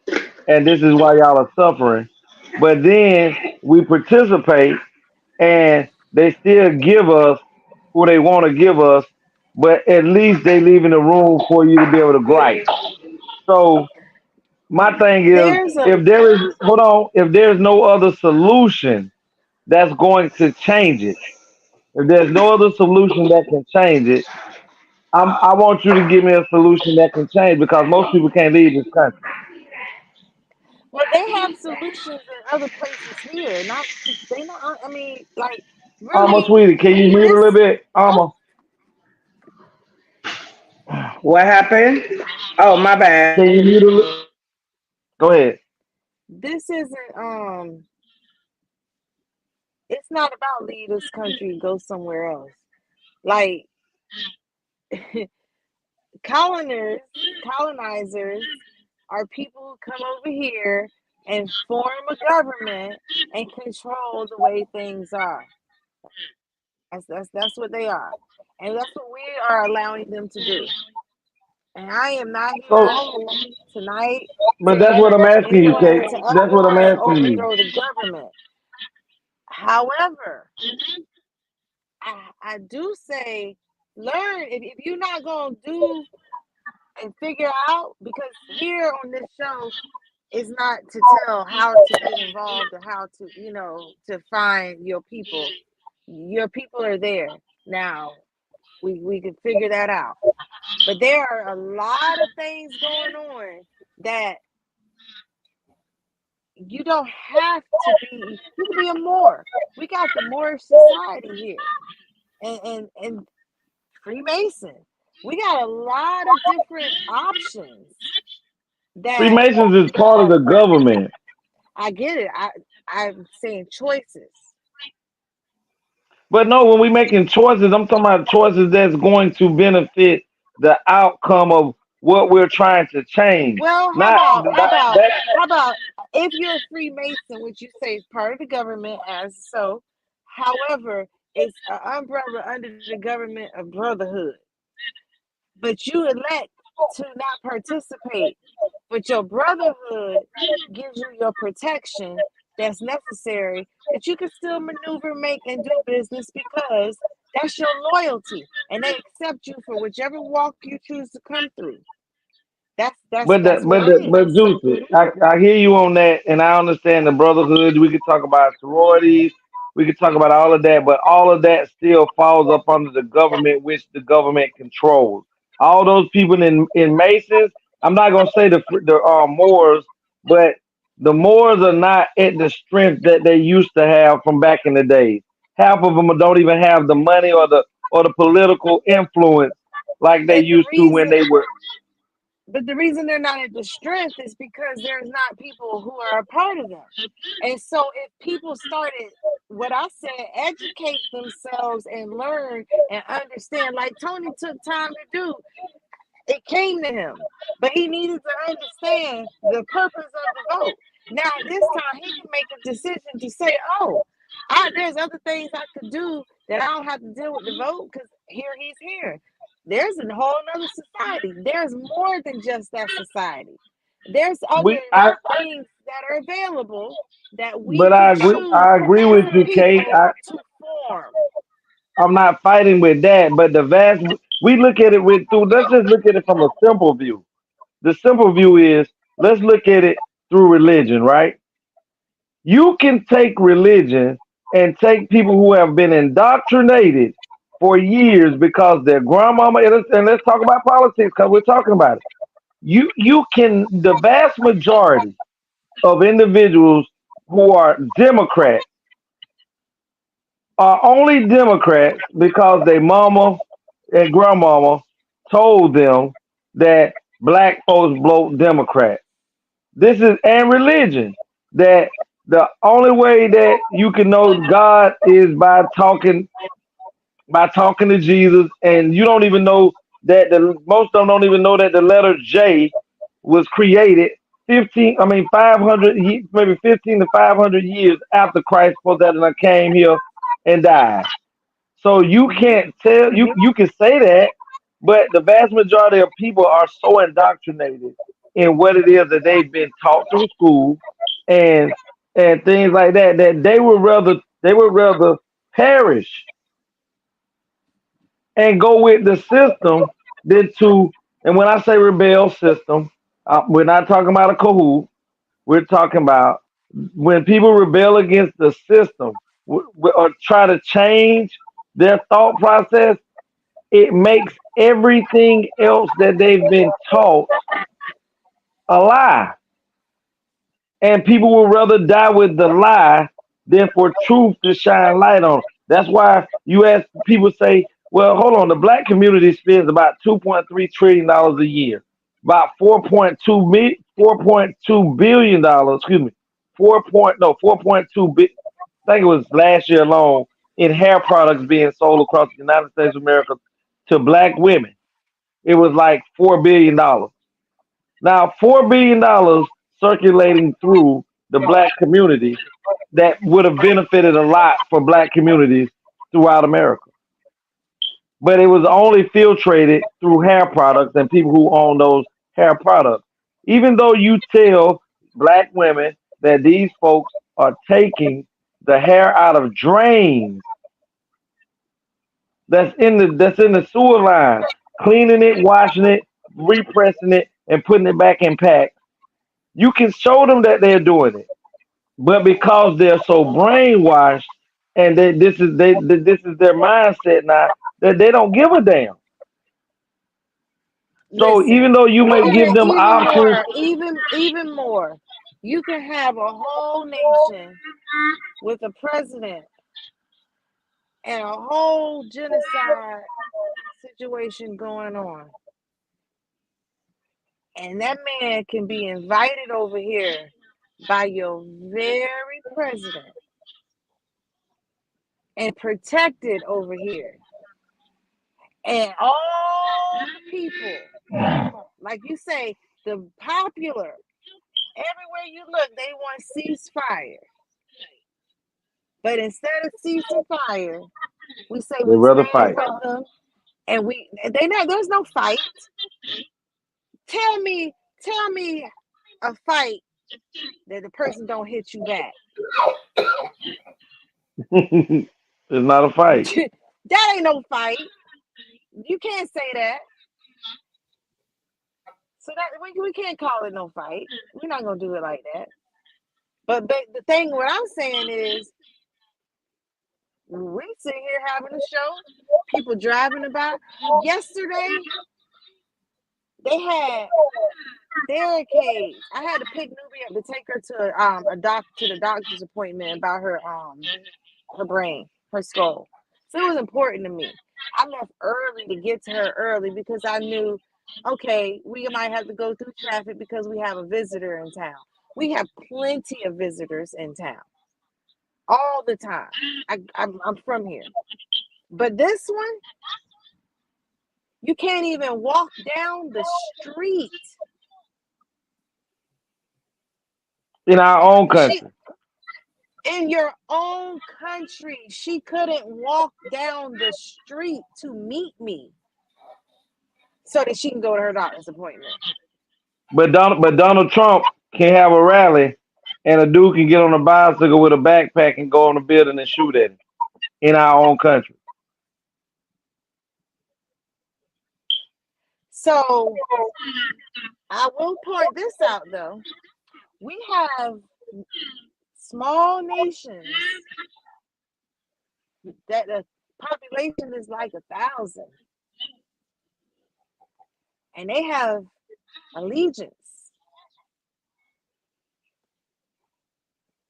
and this is why y'all are suffering." But then we participate, and they still give us who they want to give us, but at least they leaving the room for you to be able to gripe. So my thing is, There's a if there is, hold on, if there's no other solution that's going to change it, if there's no other solution that can change it, I want you to give me a solution that can change because most people can't leave this country. Well, they have solutions in other places here. Not they not. I mean, like Almost, really, sweetie, can you mute a little this bit? Almost. Can you mute a little? Go ahead. this isn't. It's not about leave this country, go somewhere else. Like coloners, colonizers are people who come over here and form a government and control the way things are. That's what they are, and that's what we are allowing them to do. And I am not So, here tonight but to that's what I'm encourage asking you, anyone Kate. to That's what I'm asking you. overthrow the government. However, I do say learn if you're not gonna do and figure out, because here on this show is not to tell how to get involved or how to to find your people. Your people are there now. We can figure that out. But there are a lot of things going on that you don't have to be. You can be a Moor. We got the Moorish society here, and Freemason. We got a lot of different options that Freemasons is part of the government. I get it. I'm saying choices. But no, when we making choices, I'm talking about choices that's going to benefit the outcome of what we're trying to change. Well, Not, not that. how about if you're a Freemason, which you say is part of the government, as so, however, it's an umbrella under the government of brotherhood, but you elect to not participate, but your brotherhood gives you your protection that's necessary that you can still maneuver, make, and do business because that's your loyalty, and they accept you for whichever walk you choose to come through. That's what it But is. Juicy, I hear you on that, and I understand the brotherhood. We could talk about sororities, we could talk about all of that, but all of that still falls up under the government, which the government controls. All those people in Masons, I'm not gonna say the Moors, but the Moors are not at the strength that they used to have from back in the days. Half of them don't even have the money or the political influence like they And used to when they were. the reason they're not at the strength is because there's not people who are a part of them. And so if people started, what I said, educate themselves and learn and understand, like Tony took time to do, it came to him. But he needed to understand the purpose of the vote. Now this time he can make a decision to say, "Oh, there's other things I could do that I don't have to deal with the vote because here he's here." There's a whole other society. There's more than just that society. There's other We, I, things that are available that we but can I agree. choose I agree as with a you, Kate. people to form. I'm not fighting with that, but we look at it with through. Let's just look at it from a simple view. The simple view is let's look at it through religion, right? You can take religion and take people who have been indoctrinated for years because their grandmama and let's talk about politics because we're talking about it. You can the vast majority of individuals who are Democrats are only Democrats because their mama and grandmama told them that black folks vote Democrat. This is and religion that the only way that you can know God is by talking to Jesus, and you don't even know that most of them don't even know that the letter J was created 500, maybe 15 to 500 years after Christ for that and I came here and died. So you can't tell you can say that, but the vast majority of people are so indoctrinated in what it is that they've been taught through school and and things like that that they would rather perish and go with the system than to. And when I say rebel system, we're not talking about a Kahoot. We're talking about when people rebel against the system or try to change their thought process, it makes everything else that they've been taught a lie. And people would rather die with the lie than for truth to shine light on. That's why you ask people say, well, hold on, the black community spends about $2.3 trillion a year, about 4.2 billion dollars, excuse me, 4.2 bi- I think it was last year alone in hair products being sold across the United States of America to black women. It was like $4 billion. Now, $4 billion circulating through the black community that would have benefited a lot for black communities throughout America. But it was only filtrated through hair products and people who own those hair products. Even though you tell black women that these folks are taking the hair out of drains that's in the sewer line, cleaning it, washing it, repressing it, and putting it back in packs. You can show them that they're doing it, but because they're so brainwashed and this is their mindset now that they don't give a damn. So even Listen, though you may give them even options, more, even more. You can have a whole nation with a president and a whole genocide situation going on. And that man can be invited over here by your very president and protected over here. And all the people, like you say, the popular, everywhere you look, they want ceasefire. But instead of ceasing fire, we say they we rather stand fight. with them and there's no fight. Tell me a fight that the person don't hit you back. It's not a fight. That ain't no fight. You can't say that. So that we can't call it no fight. We're not gonna do it like that. But the thing what I'm saying is we sit here having a show, people driving about. Yesterday they had barricades. I had to pick Nubia up to take her to the doctor's appointment about her brain, her skull. So it was important to me. I left early to get to her early because I knew, okay, we might have to go through traffic because we have a visitor in town. We have plenty of visitors in town all the time. I'm from here. But this one, you can't even walk down the street in our own She country. in your own country, she couldn't walk down the street to meet me so that she can go to her doctor's appointment. But Donald Trump can have a rally, and a dude can get on a bicycle with a backpack and go on the building and shoot at him in our own country. So I will point this out though. We have small nations that the population is like 1,000, and they have allegiance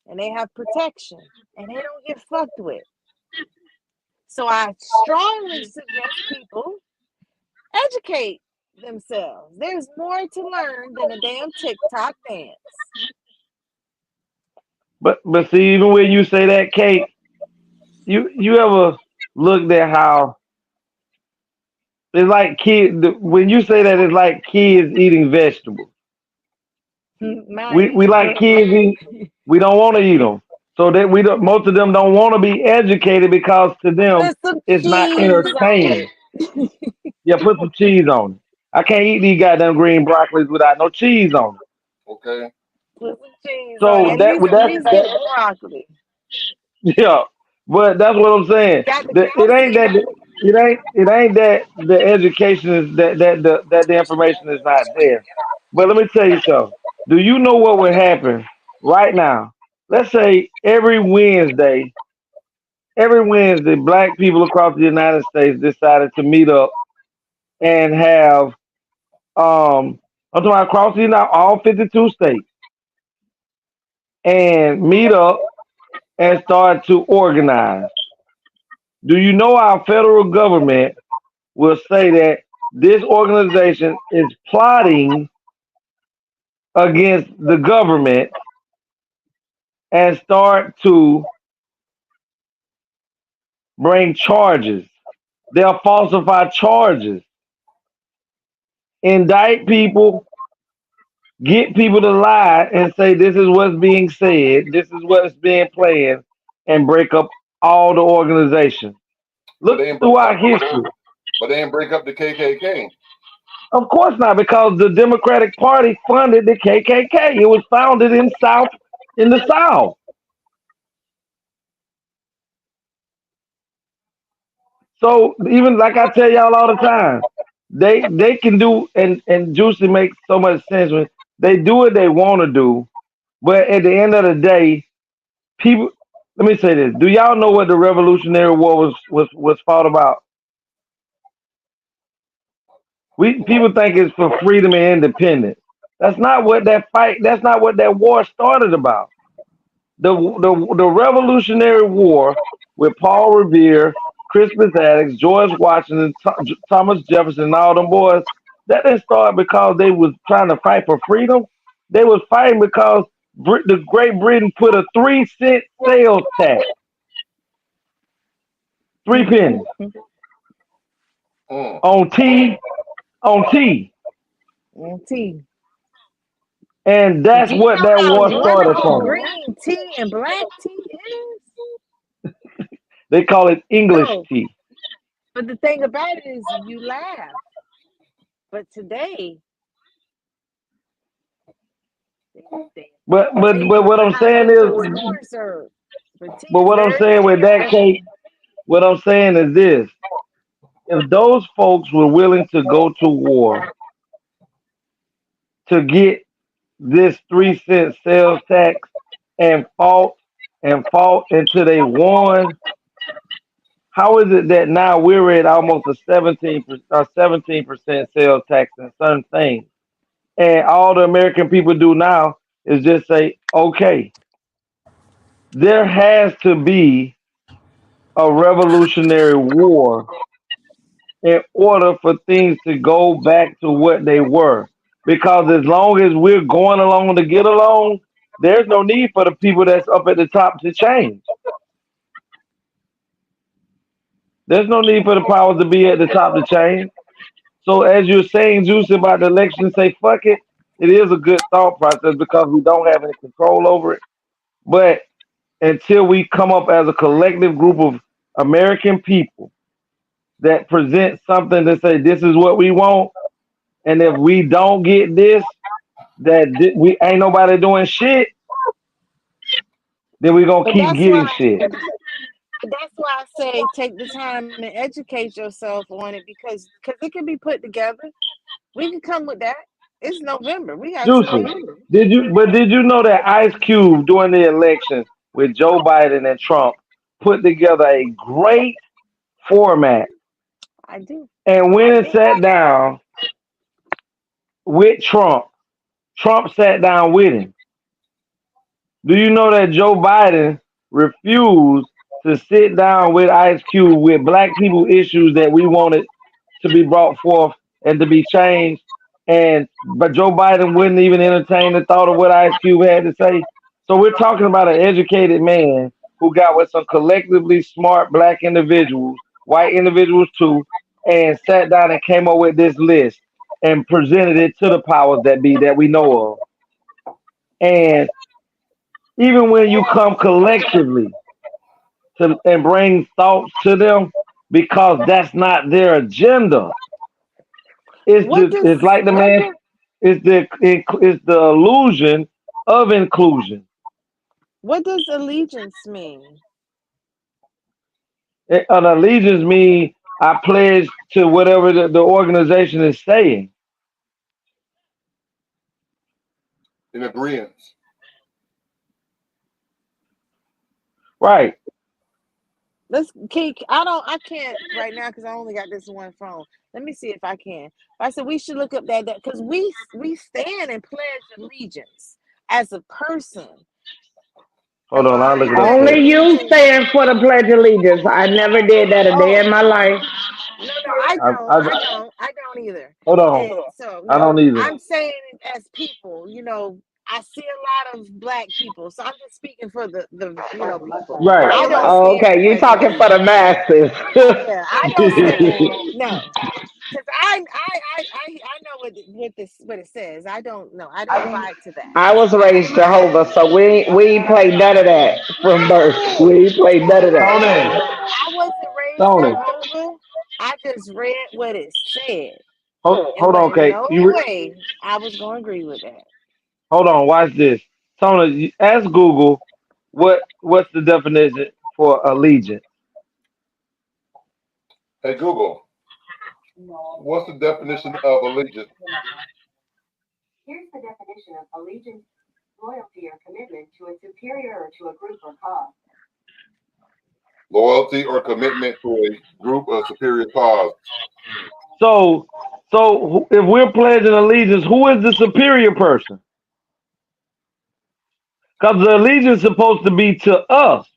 and they have protection and they don't get fucked with. So I strongly suggest people educate themselves. There's more to learn than a damn TikTok dance. But see, even when you say that, Kate, you ever looked at how it's like kids when you say that it's like kids eating vegetables. We like kids eat. We don't want to eat them, so that we don't. Most of them don't want to be educated because to them Put some it's not cheese on entertaining. Yeah, put some cheese on it. I can't eat these goddamn green broccolis without no cheese on it. Okay. Put some cheese on So it. that At least get the that broccoli. yeah, but that's what I'm saying. Got the It ain't that calcium. it ain't that the education is that the information is not there. But let me tell you something. Do you know what would happen right now? Let's say every Wednesday, black people across the United States decided to meet up and have I'm talking about across the all 52 states and meet up and start to organize. Do you know our federal government will say that this organization is plotting against the government and start to bring charges? They'll falsify charges, indict people, get people to lie and say this is what's being said, this is what's being planned, and break up all the organization. But Look they ain't break throughout up. history. But they ain't break up the KKK. Of course not, because the Democratic Party funded the KKK. It was founded in the South. So even like I tell y'all all the time, they can do and Juicy makes so much sense when they do what they want to do, but at the end of the day, people. Let me say this: do y'all know what the Revolutionary War was fought about? We people think it's for freedom and independence. That's not what that fight. That's not what that war started about. The Revolutionary War with Paul Revere, Crispus Attucks, George Washington, Thomas Jefferson, and all them boys, that didn't start because they was trying to fight for freedom. They was fighting because the Great Britain put a 3 cent sales tax, 3 pennies Mm. on tea, Tea. and Do that's you what know that how war started wonderful from. green tea and black tea is? They call it English So, tea. but the thing about it is you laugh. But today, they, But they what I'm have saying those as is, corn syrup. But tea but is what I'm very saying with that refreshing. case, what I'm saying is this: if those folks were willing to go to war to get this 3 cent sales tax and fought until they won, how is it that now we're at almost a 17% sales tax in certain things? And all the American people do now is just say, okay, there has to be a revolutionary war in order for things to go back to what they were. Because as long as we're going along to get along, there's no need for the people that's up at the top to change. There's no need for the powers to be at the top to change. So as you're saying, Juice, about the election, say fuck it. It is a good thought process because we don't have any control over it. But until we come up as a collective group of American people that present something to say this is what we want, and if we don't get this, we ain't nobody doing shit, then we gonna But keep that's getting why shit. that's why I say take the time and educate yourself on it because it can be put together. We can come with that. It's November. We got 2 weeks. Juicy, did you know that Ice Cube during the elections with Joe Biden and Trump put together a great format I do. and went and sat down with Trump. Trump sat down with him. Do you know that Joe Biden refused to sit down with Ice Cube with black people issues that we wanted to be brought forth and to be changed? But Joe Biden wouldn't even entertain the thought of what Ice Cube had to say. So we're talking about an educated man who got with some collectively smart black individuals, white individuals too, and sat down and came up with this list and presented it to the powers that be that we know of. And even when you come collectively and bring thoughts to them, because that's not their agenda. What It's does like the man. It's the illusion of inclusion. what does allegiance mean? An allegiance means I pledge to whatever the organization is saying. In agreement. Right. Let's I can't right now because I only got this one phone. Let me see if I can. I said we should look up that because we stand and pledge allegiance as a person. Hold on, I'll look it up Only quick. you stand for the Pledge of Allegiance. I never did that a day Oh in my life. no, I I, don't. I, I don't either. hold on, And so I no, don't either. I'm saying it as people. I see a lot of black people, so I'm just speaking for the people. Right. I don't Oh, stand okay, and you pledge talking for the allegiance. masses. Yeah, I don't stand. No, because I know what it says. I don't know. I don't abide to that. I was raised Jehovah, so we ain't played none of that from birth. We ain't played none of that. Tony, I wasn't raised Tony, Jehovah. I just read what it said, and hold on, in Kate. no way I was going to agree with that. Hold on, watch this. Tony, ask Google what's the definition for allegiance. Hey Google, what's the definition of allegiance? Loyalty or commitment to a group or superior cause. So, if we're pledging allegiance, who is the superior person? Because the allegiance is supposed to be to us,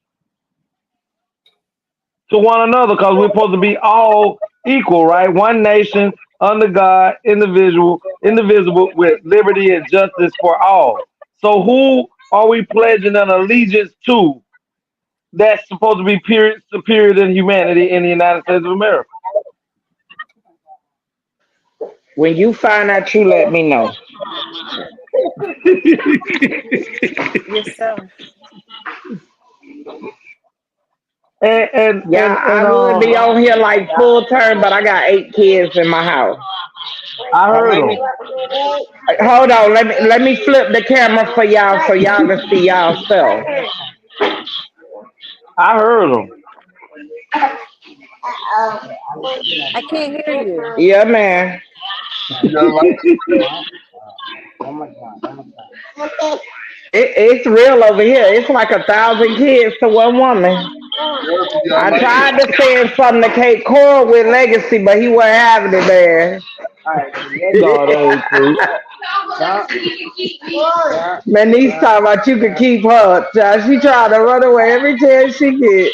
to one another, because we're supposed to be all equal, right? One nation under God, indivisible, with liberty and justice for all. So, who are we pledging an allegiance to? That's supposed to be superior than humanity in the United States of America. When you find out, you let me know. Yourself. Yeah, I would be on here like full term, but I got 8 kids in my house. I How heard many? them. Hold on, let me flip the camera for y'all so y'all can see y'all self. I heard them. I can't hear you. Yeah, man. You got a lot. It's real over here. It's like 1,000 kids to one woman. Yes, you got a I lot. tried to send something to Kate Coral with Legacy, but he wasn't having it, man. No, that ain't true. My niece talking about you can keep her. Child. She trying to run away every chance she get.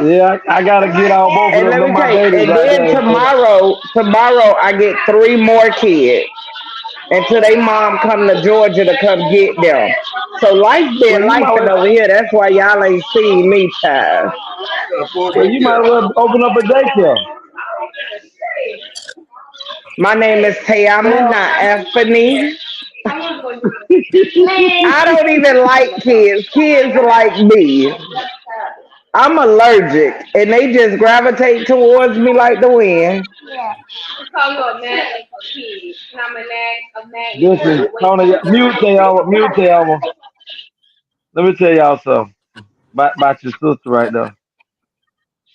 Yeah, I gotta get out both of And them. let Them me my tell you, babies and right then there. tomorrow I get 3 more kids until they mom come to Georgia to come get them. So life Well, been you life might well, over here. That's why y'all ain't seen me, child. You got a full well, you daycare. might well open up a daycare. My name is Tayama, not Anthony. I don't even like kids. Kids like me. I'm allergic, and they just gravitate towards me like the wind. Listen, Tony, mute Tayama. Let me tell y'all something about your sister right now.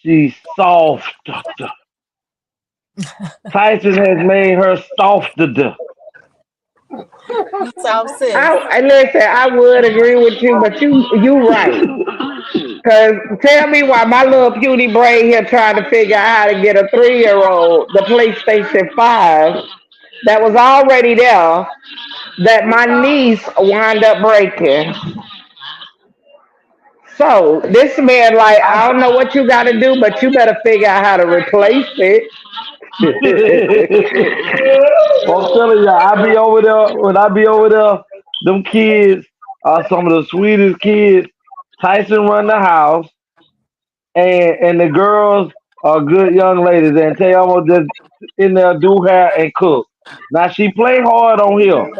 She's soft. Tyson has made her softer. You sound sis. I listen. I would agree with you, but you right. Cause tell me why my little puny brain here trying to figure out how to get a 3-year-old the PlayStation 5 that was already there that my niece wound up breaking. So this man like I don't know what you got to do, but you better figure out how to replace it. I'm telling y'all, I be over there. When I be over there, them kids are some of the sweetest kids. Tyson run the house, and the girls are good young ladies. And Tayama just in there do hair and cook. Now she play hard on here,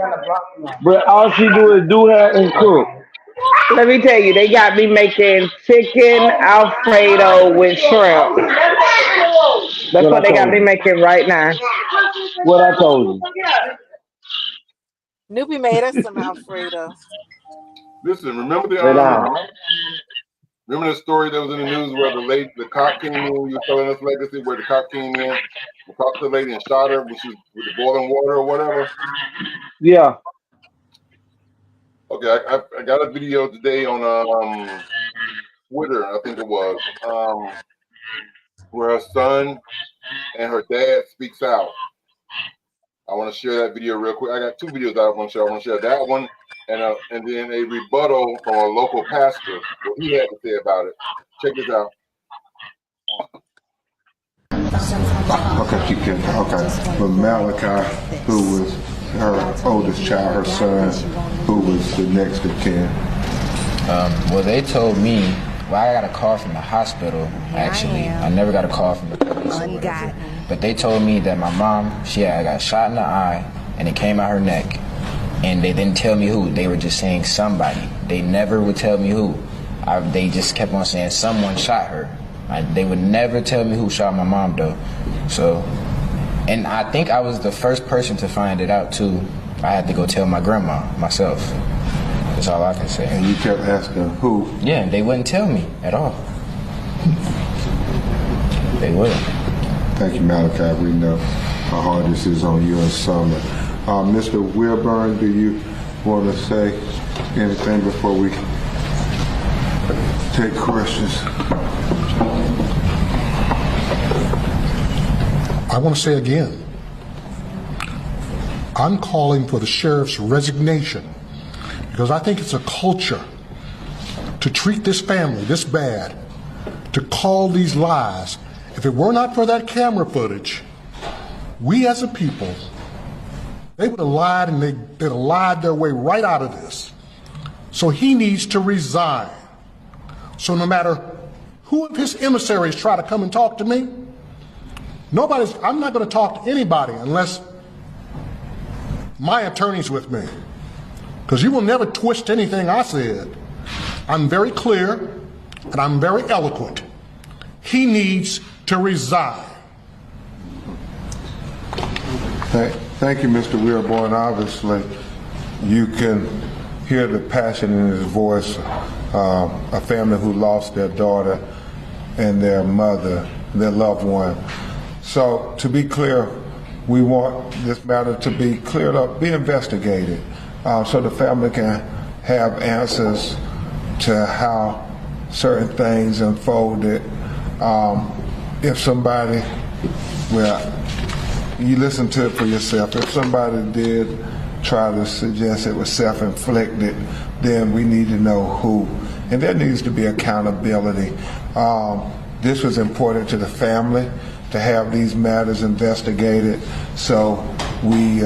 but all she do is do hair and cook. Let me tell you, they got me making chicken Alfredo with shrimp. That's What what I they got told me you. making right now. What I told you. Newbie made us some Alfredo. Listen, Right now. remember the story that was in the news where the cop came in. You were telling us legacy where the cop came in, and talked to the lady and shot her when she was with the boiling water or whatever. Yeah. Okay, I got a video today on Twitter, I think it was, where her son and her dad speaks out. I want to share that video real quick. I got 2 videos I want to share. I want to share that one and then a rebuttal from a local pastor, what he had to say about it. Check this out. Okay, keep getting okay. But Malachi, who was her oldest child, her son, who was the next of kin. Well, they told me. Well, I got a call from the hospital. Actually, I never got a call from the police or whatever. But they told me that my mom, she had got shot in the eye, and it came out her neck. And they didn't tell me who. They were just saying somebody. They never would tell me who. They just kept on saying someone shot her. They would never tell me who shot my mom though. So, and I think I was the first person to find it out too. I had to go tell my grandma myself. That's all I can say. And you kept asking who? Yeah, they wouldn't tell me at all. They wouldn't. Thank you, Malachi. We know how hard this is on you in summer. Mr. Wilburn, do you want to say anything before we take questions? I want to say again, I'm calling for the sheriff's resignation because I think it's a culture to treat this family this bad, to call these lies. If it were not for that camera footage, we as a people, they would have lied and they'd have lied their way right out of this. So he needs to resign. So no matter who of his emissaries try to come and talk to me, I'm not going to talk to anybody unless my attorney's with me. Because you will never twist anything I said. I'm very clear and I'm very eloquent. He needs to resign. Thank you, Mr. Wilburn. Obviously, you can hear the passion in his voice. A family who lost their daughter and their mother, their loved one. So, to be clear, we want this matter to be cleared up, be investigated, so the family can have answers to how certain things unfolded. If somebody, well, you listen to it for yourself. If somebody did try to suggest it was self-inflicted, then we need to know who. And there needs to be accountability. This was important to the family to have these matters investigated. So we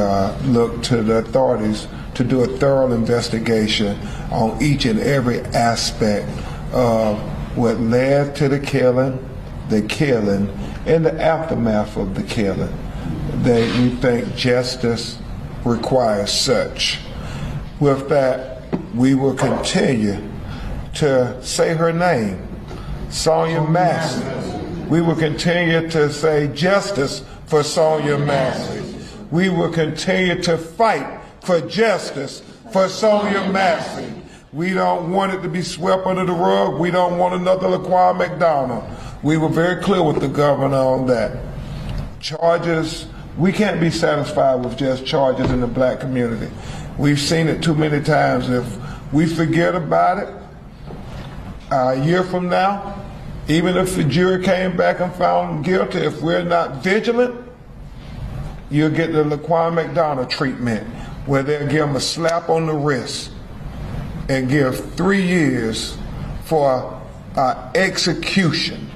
look to the authorities to do a thorough investigation on each and every aspect of what led to the killing, and the aftermath of the killing. we think justice requires such. With that, we will continue to say her name, Sonia Massey. We will continue to say justice for Sonia Massey. We will continue to fight for justice for Sonia Massey. We don't want it to be swept under the rug. We don't want another Laquan McDonald. We were very clear with the governor on that. Charges, we can't be satisfied with just charges in the black community. We've seen it too many times. If we forget about it, a year from now, even if the jury came back and found guilty, if we're not vigilant, you'll get the Laquan McDonald treatment, where they'll give him a slap on the wrist and give 3 years for execution.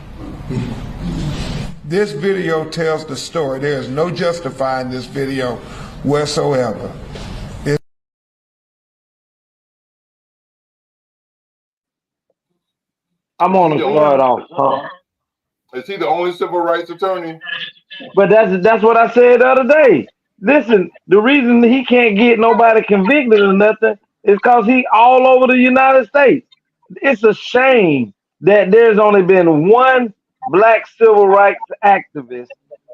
This video tells the story. There is no justifying this video whatsoever. I'm on the start off. Is he the only civil rights attorney? But that's what I said the other day. Listen, the reason he can't get nobody convicted or nothing is because he all over the United States. It's a shame that there's only been one black civil rights activist,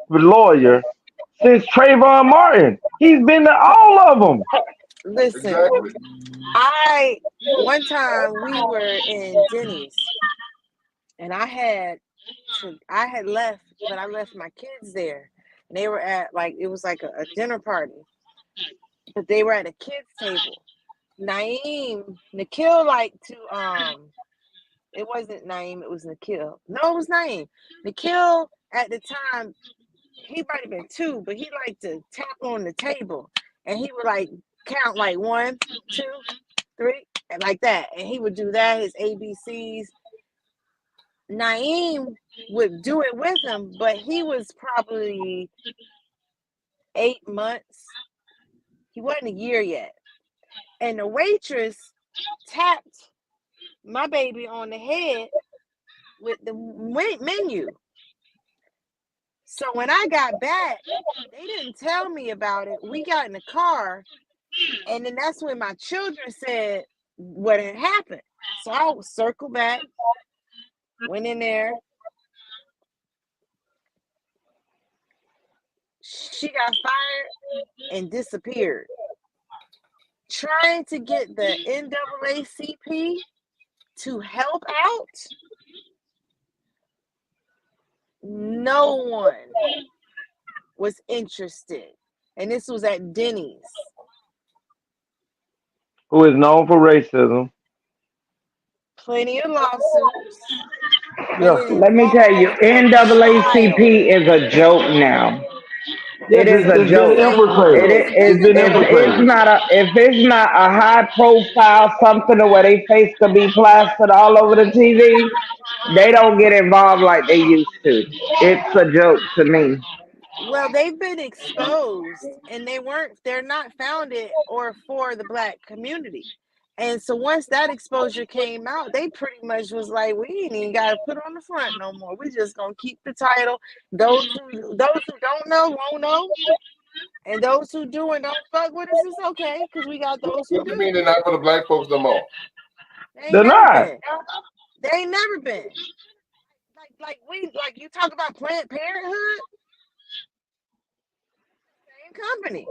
lawyer, since Trayvon Martin. He's been to all of them. Listen, Exactly. one time we were in Denny's, and I had left, but I left my kids there. And they were at it was like a dinner party, but they were at a kids table. Nikhil liked to it wasn't Naeem, it was Nikhil. No, it was Naeem. Nikhil at the time, he might have been 2, but he liked to tap on the table, and he would count 1, 2, 3, and like that, and he would do that, his ABCs. Naeem would do it with him, but he was probably 8 months. He wasn't a year yet. And the waitress tapped my baby on the head with the menu. So when I got back, they didn't tell me about it. We got in the car, and then that's when my children said what had happened. So I would circle back, went in there. She got fired and disappeared. Trying to get the NAACP to help out, no one was interested. And this was at Denny's. Who is known for racism. Plenty of lawsuits. Yeah. Let me tell you, NAACP is a joke now. It is a It's joke. been infiltrated. It's been It's infiltrated. not if it's not a high profile something where they face could be plastered all over the TV, they don't get involved like they used to. It's a joke to me. Well, they've been exposed, and they're not founded or for the black community. And so once that exposure came out, they pretty much was like, we ain't even got to put on the front no more. We just gonna keep the title. Those who don't know won't know, and those who do and don't fuck with us is okay, because we got those who What do you do. mean they're not for the black folks no more? They ain't never been. Like you talk about Planned Parenthood, same company.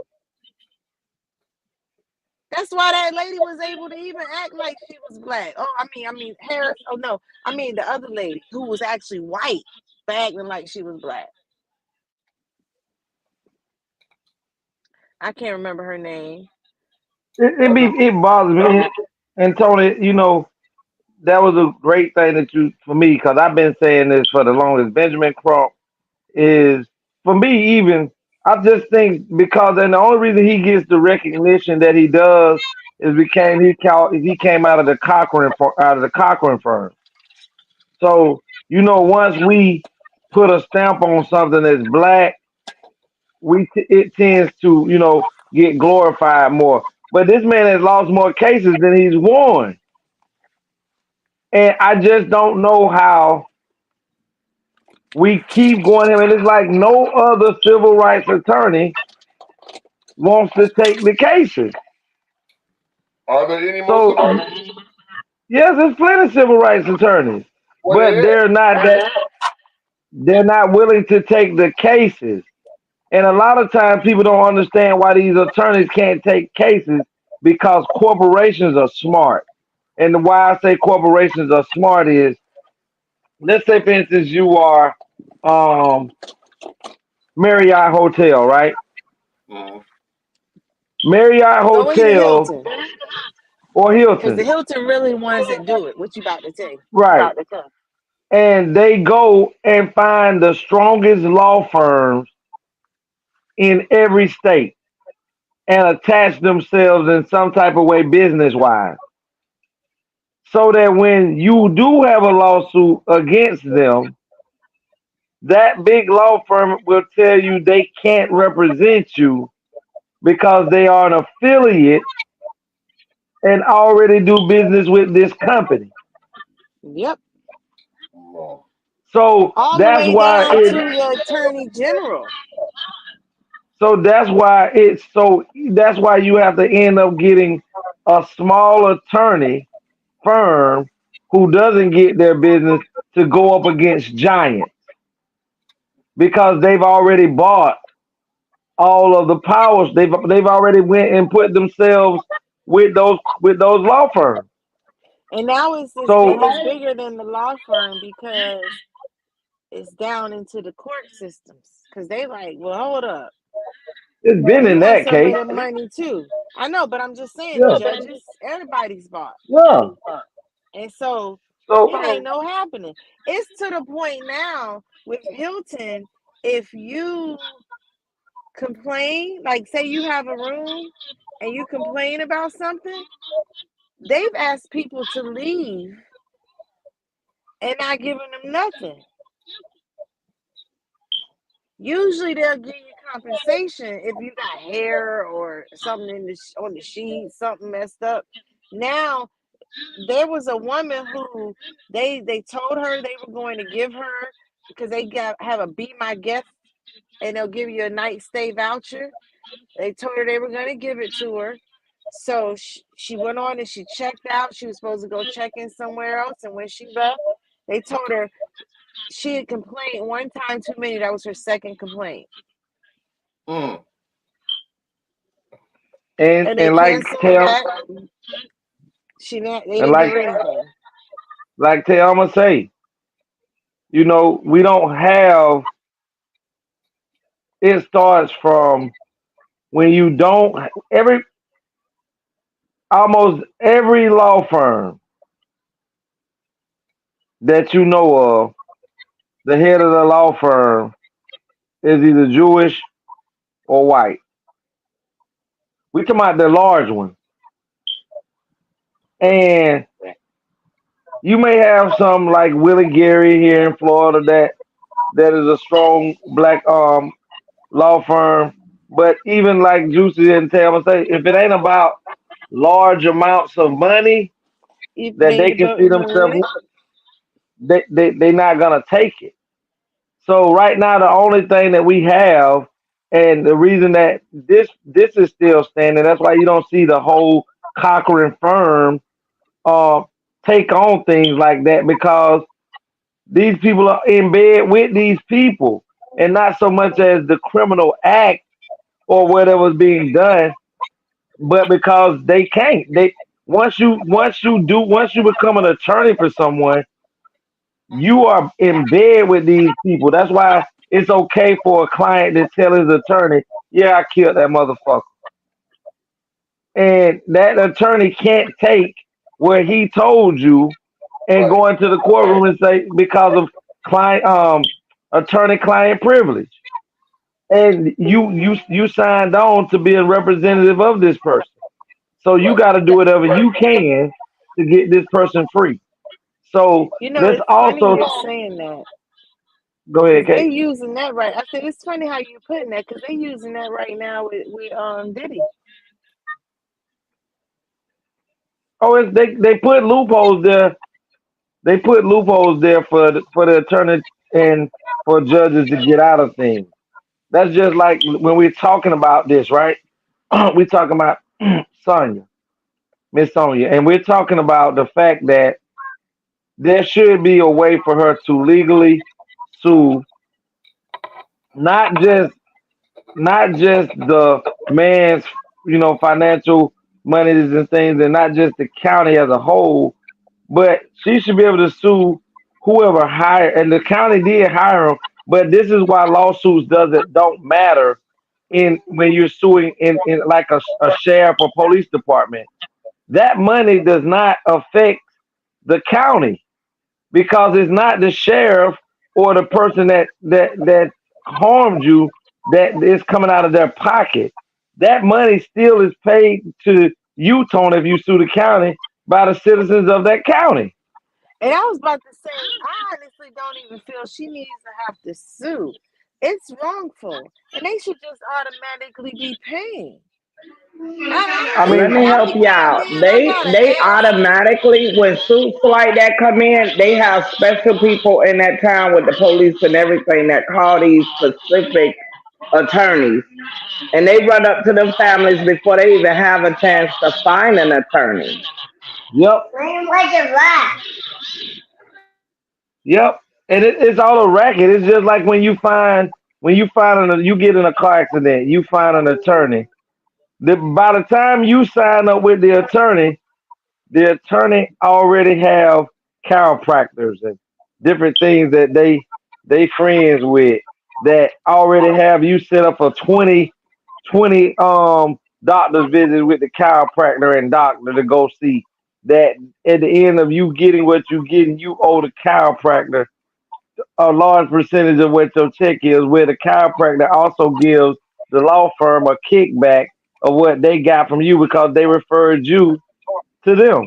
That's why that lady was able to even act like she was black. Oh, I mean Harris. Oh no, I mean the other lady who was actually white, but acting like she was black. I can't remember her name. It bothers me. And Tony, that was a great thing for me, because I've been saying this for the longest. Benjamin Crump is, for me, even, I just think, because, and the only reason he gets the recognition that he does is because he came out of the Cochran firm. So, once we put a stamp on something that's black, it tends to, get glorified more. But this man has lost more cases than he's won. And I just don't know how we keep going here, and it's like no other civil rights attorney wants to take the cases. Are there any more So civil? yes, there's plenty of civil rights attorneys, What but they at? they're not willing to take the cases. And a lot of times people don't understand why these attorneys can't take cases because corporations are smart. And why I say corporations are smart is, let's say for instance you are um Marriott Hotel, right? Mm-hmm. Marriott Go into Hotel Hilton, or because the Hilton, Hilton really ones that do it. What you about to say? right? And they go and find the strongest law firms in every state and attach themselves in some type of way business wise. So that when you do have a lawsuit against them, that big law firm will tell you they can't represent you because they are an affiliate and already do business with this company. Yep. So All the that's way why down to the attorney general. that's why you have to end up getting a small attorney firm who doesn't get their business to go up against giants because they've already bought all of the powers. They've already went and put themselves with those law firms. And now So it's bigger than the law firm because it's down into the court systems. Because they like, well, hold up. it's been We in want that some of case. the money too. I know, but I'm just saying the Yeah. judges, everybody's bought. Yeah. And so So it ain't no happening. It's to the point now with Hilton, if you complain, like say you have a room and you complain about something, they've asked people to leave and not giving them nothing. Usually they'll give you compensation if you got hair or something on the sheet, something messed up. Now there was a woman who they told her they were going to give her because they have a Be My Guest and they'll give you a night stay voucher. They told her they were going to give it to her. So she went on and she checked out. She was supposed to go check in somewhere else. And when she left, they told her she had complained one time too many. That was her second complaint. Mm. And they and like canceled tell that. They and didn't give her anything. like tell I'ma say, we don't have. It starts from when you don't every almost every law firm that you know of, the head of the law firm is either Jewish or white. We talking about the large one. And you may have some like Willie Gary here in Florida that is a strong black law firm. But even like Juicy and Tam say, if it ain't about large amounts of money that They they can see development themselves with. in, they not gonna take it. So right now the only thing that we have and the reason that this is still standing, that's why you don't see the whole Cochran firm uh take on things like that because these people are in bed with these people and not so much as the criminal act or whatever's being done, but because they can't. Once you become an attorney for someone, you are in bed with these people. That's why it's okay for a client to tell his attorney, "Yeah, I killed that motherfucker," and that attorney can't take what he told you and Right. go into the courtroom and say because of client attorney client privilege. And you signed on to be a representative of this person. So you Right. got to do whatever you can to get this person free. So You know, let's it's funny also you're saying that go ahead, because they Kate. using that right. I said it's funny how you putting that because they using that right now with Diddy. Oh, they put loopholes there. They put loopholes there for the attorney and for judges to get out of things. That's just like when we're talking about this, right? We're talking about Sonya, Miss Sonya, and we're talking about the fact that there should be a way for her to legally sue not just the man's financial monies and things, and not just the county as a whole, but she should be able to sue whoever hired. And the county did hire him, but this is why lawsuits don't matter in when you're suing in like a sheriff or police department. That money does not affect the county because it's not the sheriff or the person that harmed you that is coming out of their pocket. That money still is paid to you, Tony, if you sue the county by the citizens of that county. And I was about to say, I honestly don't even feel she needs to have to sue. It's wrongful, and they should just automatically be paying. I Let mean, me help you out. They automatically, when suits like that come in, they have special people in that town with the police and everything that call these specific attorneys, and they run up to them families before they even have a chance to find an attorney. yep, yep, and it's all a racket. It's just like you get in a car accident, you find an attorney. By the time you sign up with the attorney already have chiropractors and different things that they friends with that already have you set up for 20 doctor's visits with the chiropractor and doctor to go see that at the end of you getting what you getting, you owe the chiropractor a large percentage of what your check is, where the chiropractor also gives the law firm a kickback of what they got from you because they referred you to them.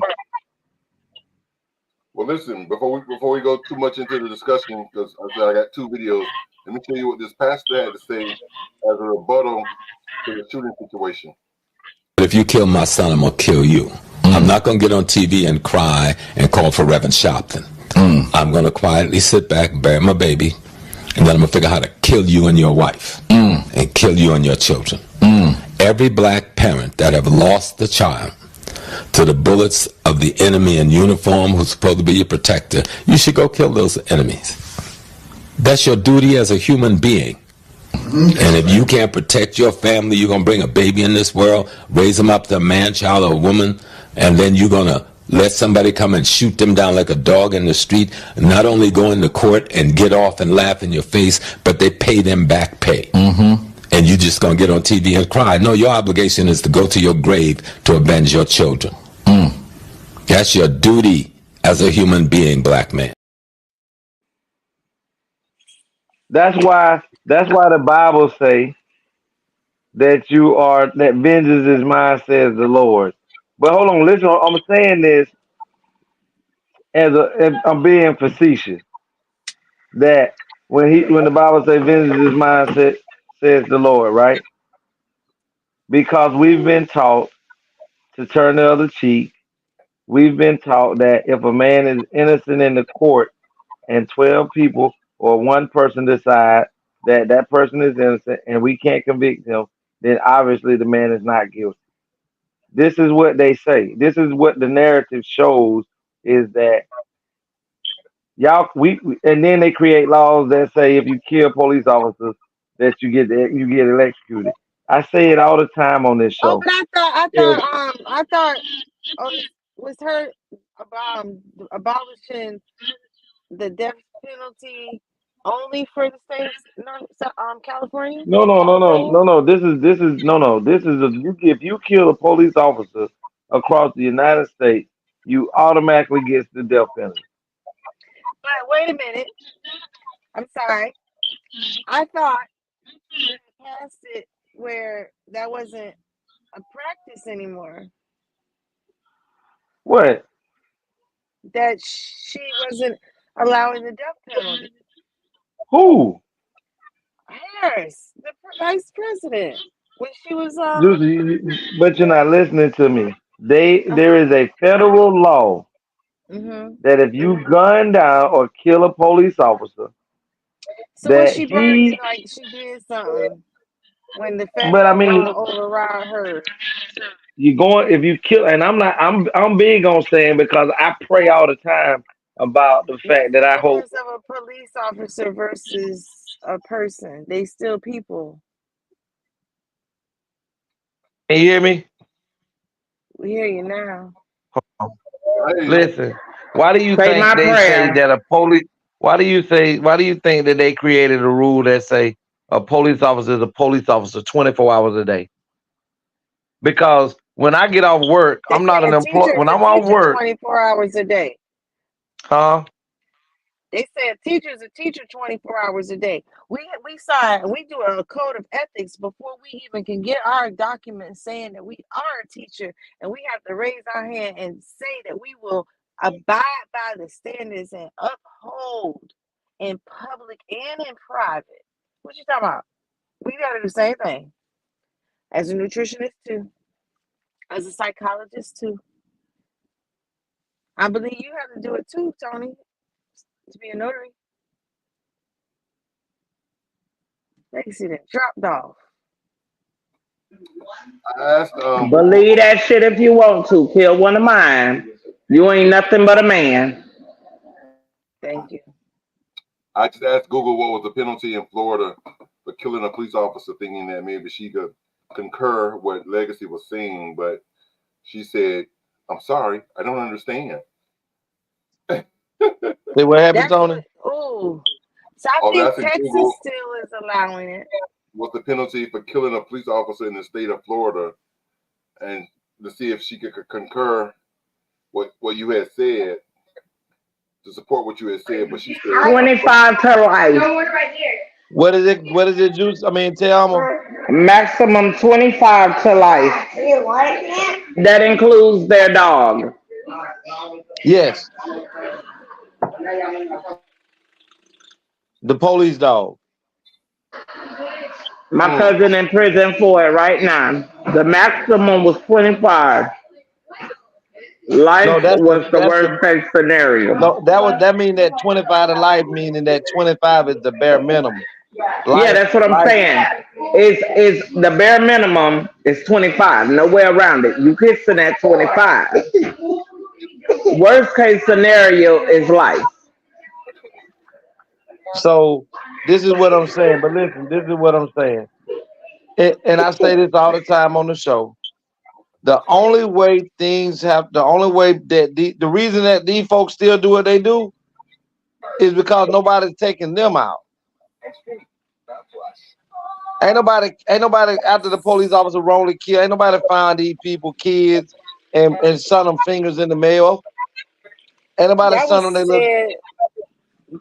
Well, listen, before we go too much into the discussion, because I got two videos, let me tell you what this pastor had to say as a rebuttal to the shooting situation. But if you kill my son, I'm going to kill you. I'm not going to get on TV and cry and call for Reverend Shopton. I'm going to quietly sit back, bury my baby, and then I'm going to figure out how to kill you and your wife and kill you and your children. Every black parent that have lost a child to the bullets of the enemy in uniform who's supposed to be your protector, you should go kill those enemies. That's your duty as a human being. And if you can't protect your family, you're going to bring a baby in this world, raise them up to a man, child, or a woman, and then you're going to let somebody come and shoot them down like a dog in the street, not only go into court and get off and laugh in your face, but they pay them back pay. And you're just going to get on TV and cry. No, your obligation is to go to your grave to avenge your children. That's your duty as a human being, black man. That's why the Bible say that vengeance is mine, says the Lord. But hold on, listen, I'm saying this as I'm being facetious. That when the Bible says vengeance is mine, says the Lord, right? Because we've been taught to turn the other cheek. We've been taught that if a man is innocent in the court and 12 people or one person decide that person is innocent and we can't convict him, then obviously the man is not guilty. This is what they say. This is what the narrative shows is that and then they create laws that say if you kill police officers that you get electrocuted. I say it all the time on this Oh, show. but I thought, was her abolishing the death penalty only for the state of California? No. This is no. If you kill a police officer across the United States, you automatically get the death penalty. But wait a minute. I'm sorry. I thought they passed it where that wasn't a practice anymore. What? That she wasn't allowing the death penalty. Who? Harris, the vice president, when she was But you're not listening to me. There is a federal law that if you gun down or kill a police officer, So was that she he. barking like she did something when the But I feds mean, want to override her? you going if you kill, and I'm not. I'm big on saying because I pray all the time about the What's fact that the I hope. difference of a police officer versus a person? They still people. Can you hear me? We hear you now. Hey, Listen. Why do you Say think my they say prayer. that a police? Why do you say? Why do you think that they created a rule that say a police officer is a police officer 24 hours a day? Because when I get off work, They I'm not say an a teacher employee. When is a I'm off teacher work, 24 hours a day. huh? They say a teacher is a teacher 24 hours a day. We sign, we do a code of ethics before we even can get our documents saying that we are a teacher, and we have to raise our hand and say that we will abide by the standards and uphold in public and in private. What you talking about? We gotta do the same thing as a nutritionist too, as a psychologist too. I believe you have to do it too, Tony, to be a notary. They can see that dropped off. I asked Google. Believe that shit if you want to. Kill one of mine. You ain't nothing but a man. Thank you. I just asked Google what was the penalty in Florida for killing a police officer, thinking that maybe she could concur what Legacy was saying, but she said, "I'm sorry, I don't understand." Say what happened, That's Tony? what. Ooh. So I I was think asking Texas Google still is allowing it. what's the penalty for killing a police officer in the state of Florida, and to see if she could concur what you had said, to support what you had said. But she said, 25 to life. What is it? What is it, Juice? I mean, tell me. Maximum 25 to life. That includes their dog. Yes, the police dog. My cousin in prison for it right now. The maximum was 25. No, Life was the worst case scenario. no. That mean that 25 to life, meaning that 25 is the bare minimum. Yeah, Life, that's what I'm life. saying. Is the bare minimum is 25. Nowhere around it. You kissing at 25. Worst case scenario is life. So this is what I'm saying. But listen, this is what I'm saying. And I say this all the time on the show. The only way the only way that the reason that these folks still do what they do is because nobody's taking them out. Ain't nobody after the police officer wrongly killed. Ain't nobody find these people kids and send them fingers in the mail. Ain't nobody That was send them they look. said.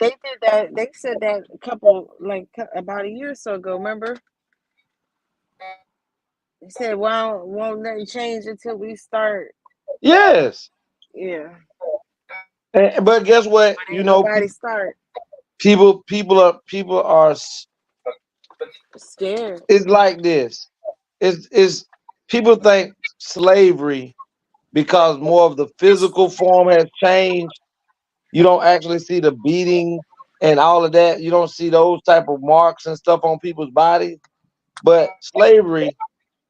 They did that. They said that a couple, like about a year or so ago. Remember? They said, "Well, won't nothing change until we start." Yes, Yeah, but guess what? but You ain't know, nobody start. people are. Scared. It's like this. It's people think slavery because more of the physical form has changed. You don't actually see the beating and all of that. You don't see those type of marks and stuff on people's bodies. But slavery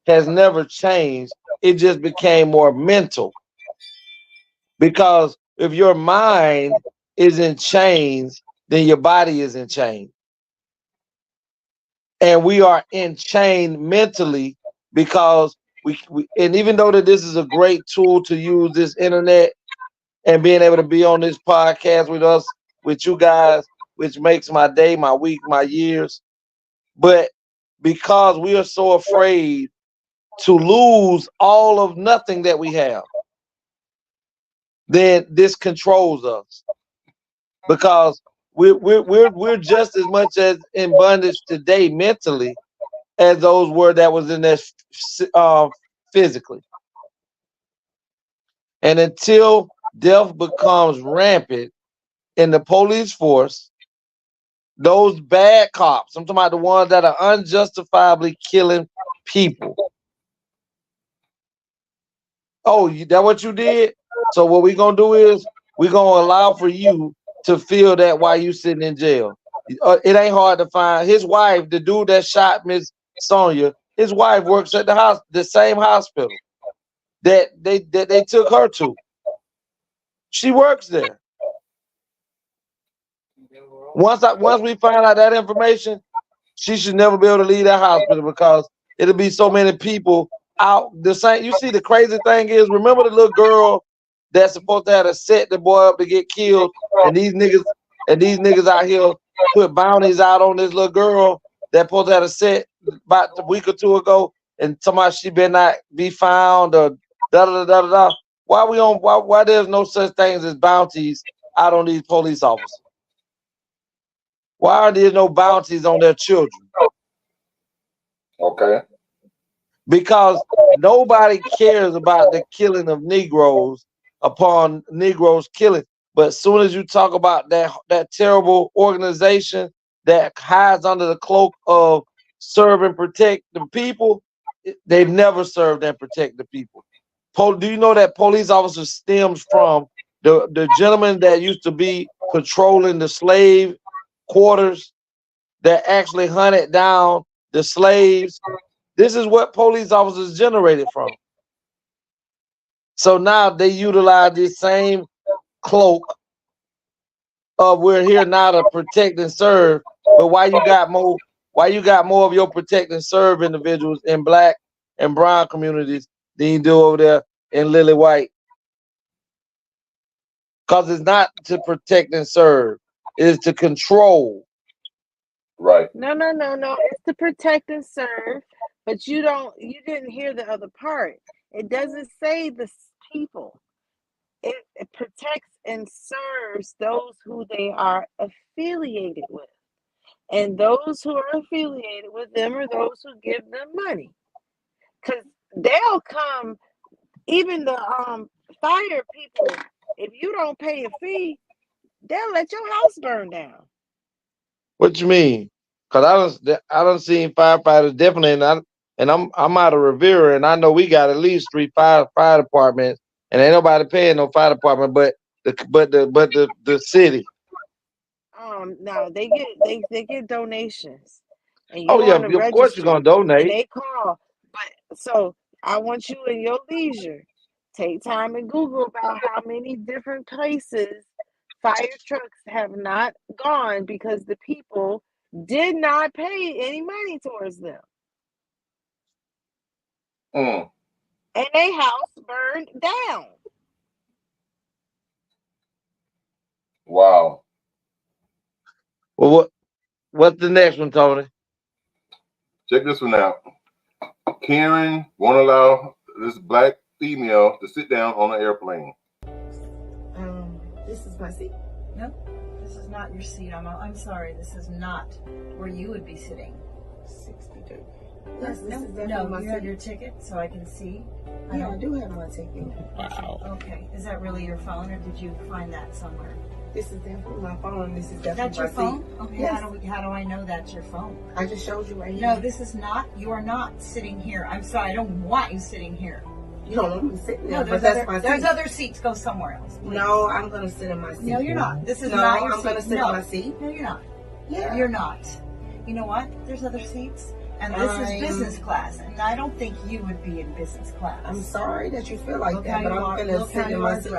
has never changed. It just became more mental. Because if your mind is in chains, then your body is in chains. And we are enchained mentally because we and even though that this is a great tool to use this internet and being able to be on this podcast with us, with you guys, which makes my day, my week, my years. But because we are so afraid to lose all of nothing that we have, then this controls us. Because we're just as much as in bondage today mentally as those were that was in there physically. And until death becomes rampant in the police force, those bad cops, I'm talking about the ones that are unjustifiably killing people. Oh, that what you did? So what we're gonna do is we're gonna allow for you to feel that while you sitting in jail. It ain't hard to find. His wife, the dude that shot Miss Sonia, his wife works at the same hospital that they took her to. She works there. Once we find out that information, she should never be able to leave that hospital because it'll be so many people out the same. You see, the crazy thing is, remember the little girl that's supposed to have to set the boy up to get killed, and these niggas out here put bounties out on this little girl that supposed to have a set about a week or two ago, and somebody she better not be found or da da da da da. Why there's no such things as bounties out on these police officers? Why are there no bounties on their children? Okay. Because nobody cares about the killing of Negroes upon Negroes killing. But as soon as you talk about that terrible organization that hides under the cloak of serve and protect the people, they've never served and protect the people. Do you know that police officer stems from the gentleman that used to be patrolling the slave quarters that actually hunted down the slaves? This is what police officers generated from. So now they utilize this same cloak of we're here now to protect and serve. But why you got more of your protect and serve individuals in black and brown communities than you do over there in Lily White? Because it's not to protect and serve, it is to control. Right. No. It's to protect and serve, but you didn't hear the other part. It doesn't say the people. It protects and serves those who they are affiliated with. And those who are affiliated with them are those who give them money. Because they'll come, even the fire people, if you don't pay a fee, they'll let your house burn down. What you mean? Cause I done seen firefighters definitely, and I'm out of Rivera, and I know we got at least 3 fire departments, and ain't nobody paying no fire department, but the city. No, they get donations, and you Oh yeah, want to of course you're gonna register, and donate. they call. But so I want you in your leisure, take time and Google about how many different places fire trucks have not gone because the people did not pay any money towards them. And a house burned down. Wow. Well, what's the next one, Tony? Check this one out. Karen won't allow this black female to sit down on an airplane. This is my seat. No, this is not your seat. I'm sorry. This is not where you would be sitting. 62. Yes, no, you have your ticket so I can see. Yeah, I do have my ticket. Wow. Okay, is that really your phone, or did you find that somewhere? This is definitely my phone. This is definitely that's your phone. Okay. Yes. How do I know that's your phone? I just showed you right here. No, this is not. You are not sitting here. I'm sorry. I don't want you sitting here. You don't want me sitting there, but that's my seat. There's other seats. Go somewhere else. Please. No, I'm going to sit in my seat. No, you're not. This is not your seat. I'm going to sit in my seat. No, you're not. Yeah. You're not. You know what? There's other seats. And this is business class, and I don't think you would be in business class. I'm sorry that you feel like that, but I'm going to sit in my seat.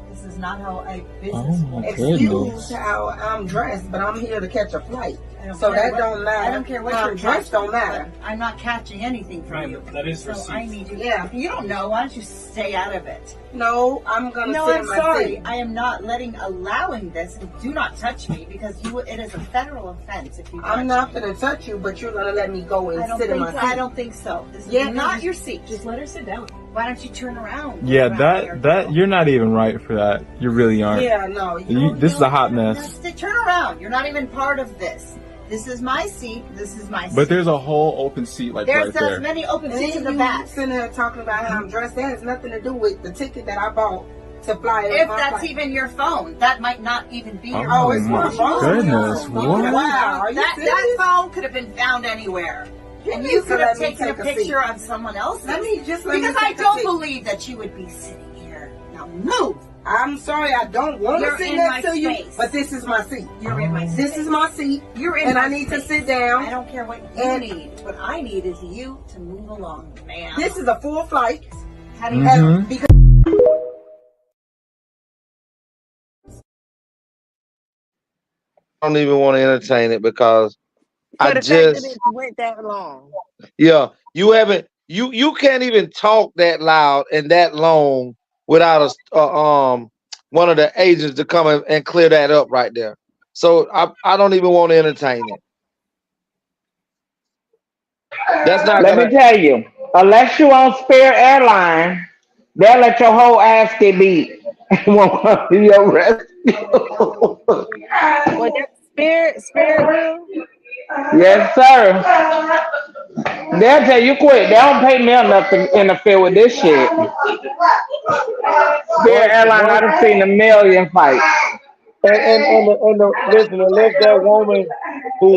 This is not how I business. Excuse how I'm dressed, but I'm here to catch a flight. So that don't matter. I don't care what you're dressed. Don't matter. I'm not catching anything from you. That is so I need you. Yeah. If you don't know, why don't you stay out of it? No, I'm gonna. No, I'm sorry. I am not allowing this. Do not touch me because it is a federal offense if you. I'm not gonna touch you, but you're gonna let me go and sit in my seat. I don't think so. This is not your seat. Just let her sit down. Why don't you turn around? Yeah, that you're not even right for that. You really aren't. Yeah, no. This is a hot mess. Turn around. You're not even part of this. This is my seat. This is my seat. But there's a whole open seat right there. There's as many open seats in the back. Sitting here talking about how I'm dressed. That has nothing to do with the ticket that I bought to fly. If that's even your phone, that might not even be your phone. Oh, it's my phone. Goodness, what? Wow, that phone could have been found anywhere. And you could have taken a picture of someone else's. Because I don't believe that you would be sitting here. Now move. I'm sorry, I don't want to sit next to you, but this is my seat. You're in my space. This is my seat. You're in and my I need space. to sit down. I don't care what you need. What I need is you to move along, ma'am. This is a full flight. How do you Because I don't even want to entertain it because For I the fact that just it went that long. yeah, you haven't you can't even talk that loud and that long without one of the agents to come and clear that up right there. So I don't even want to entertain it. That's not Let gonna me tell you, unless you on Spirit Airline, they'll let your whole ass get beat. Won't come to your rescue. Well, that spirit will. Yes, sir. They'll tell you quick. They don't pay me enough to interfere with this shit. Spirit Airline, I once done seen a million fights. listen, unless that woman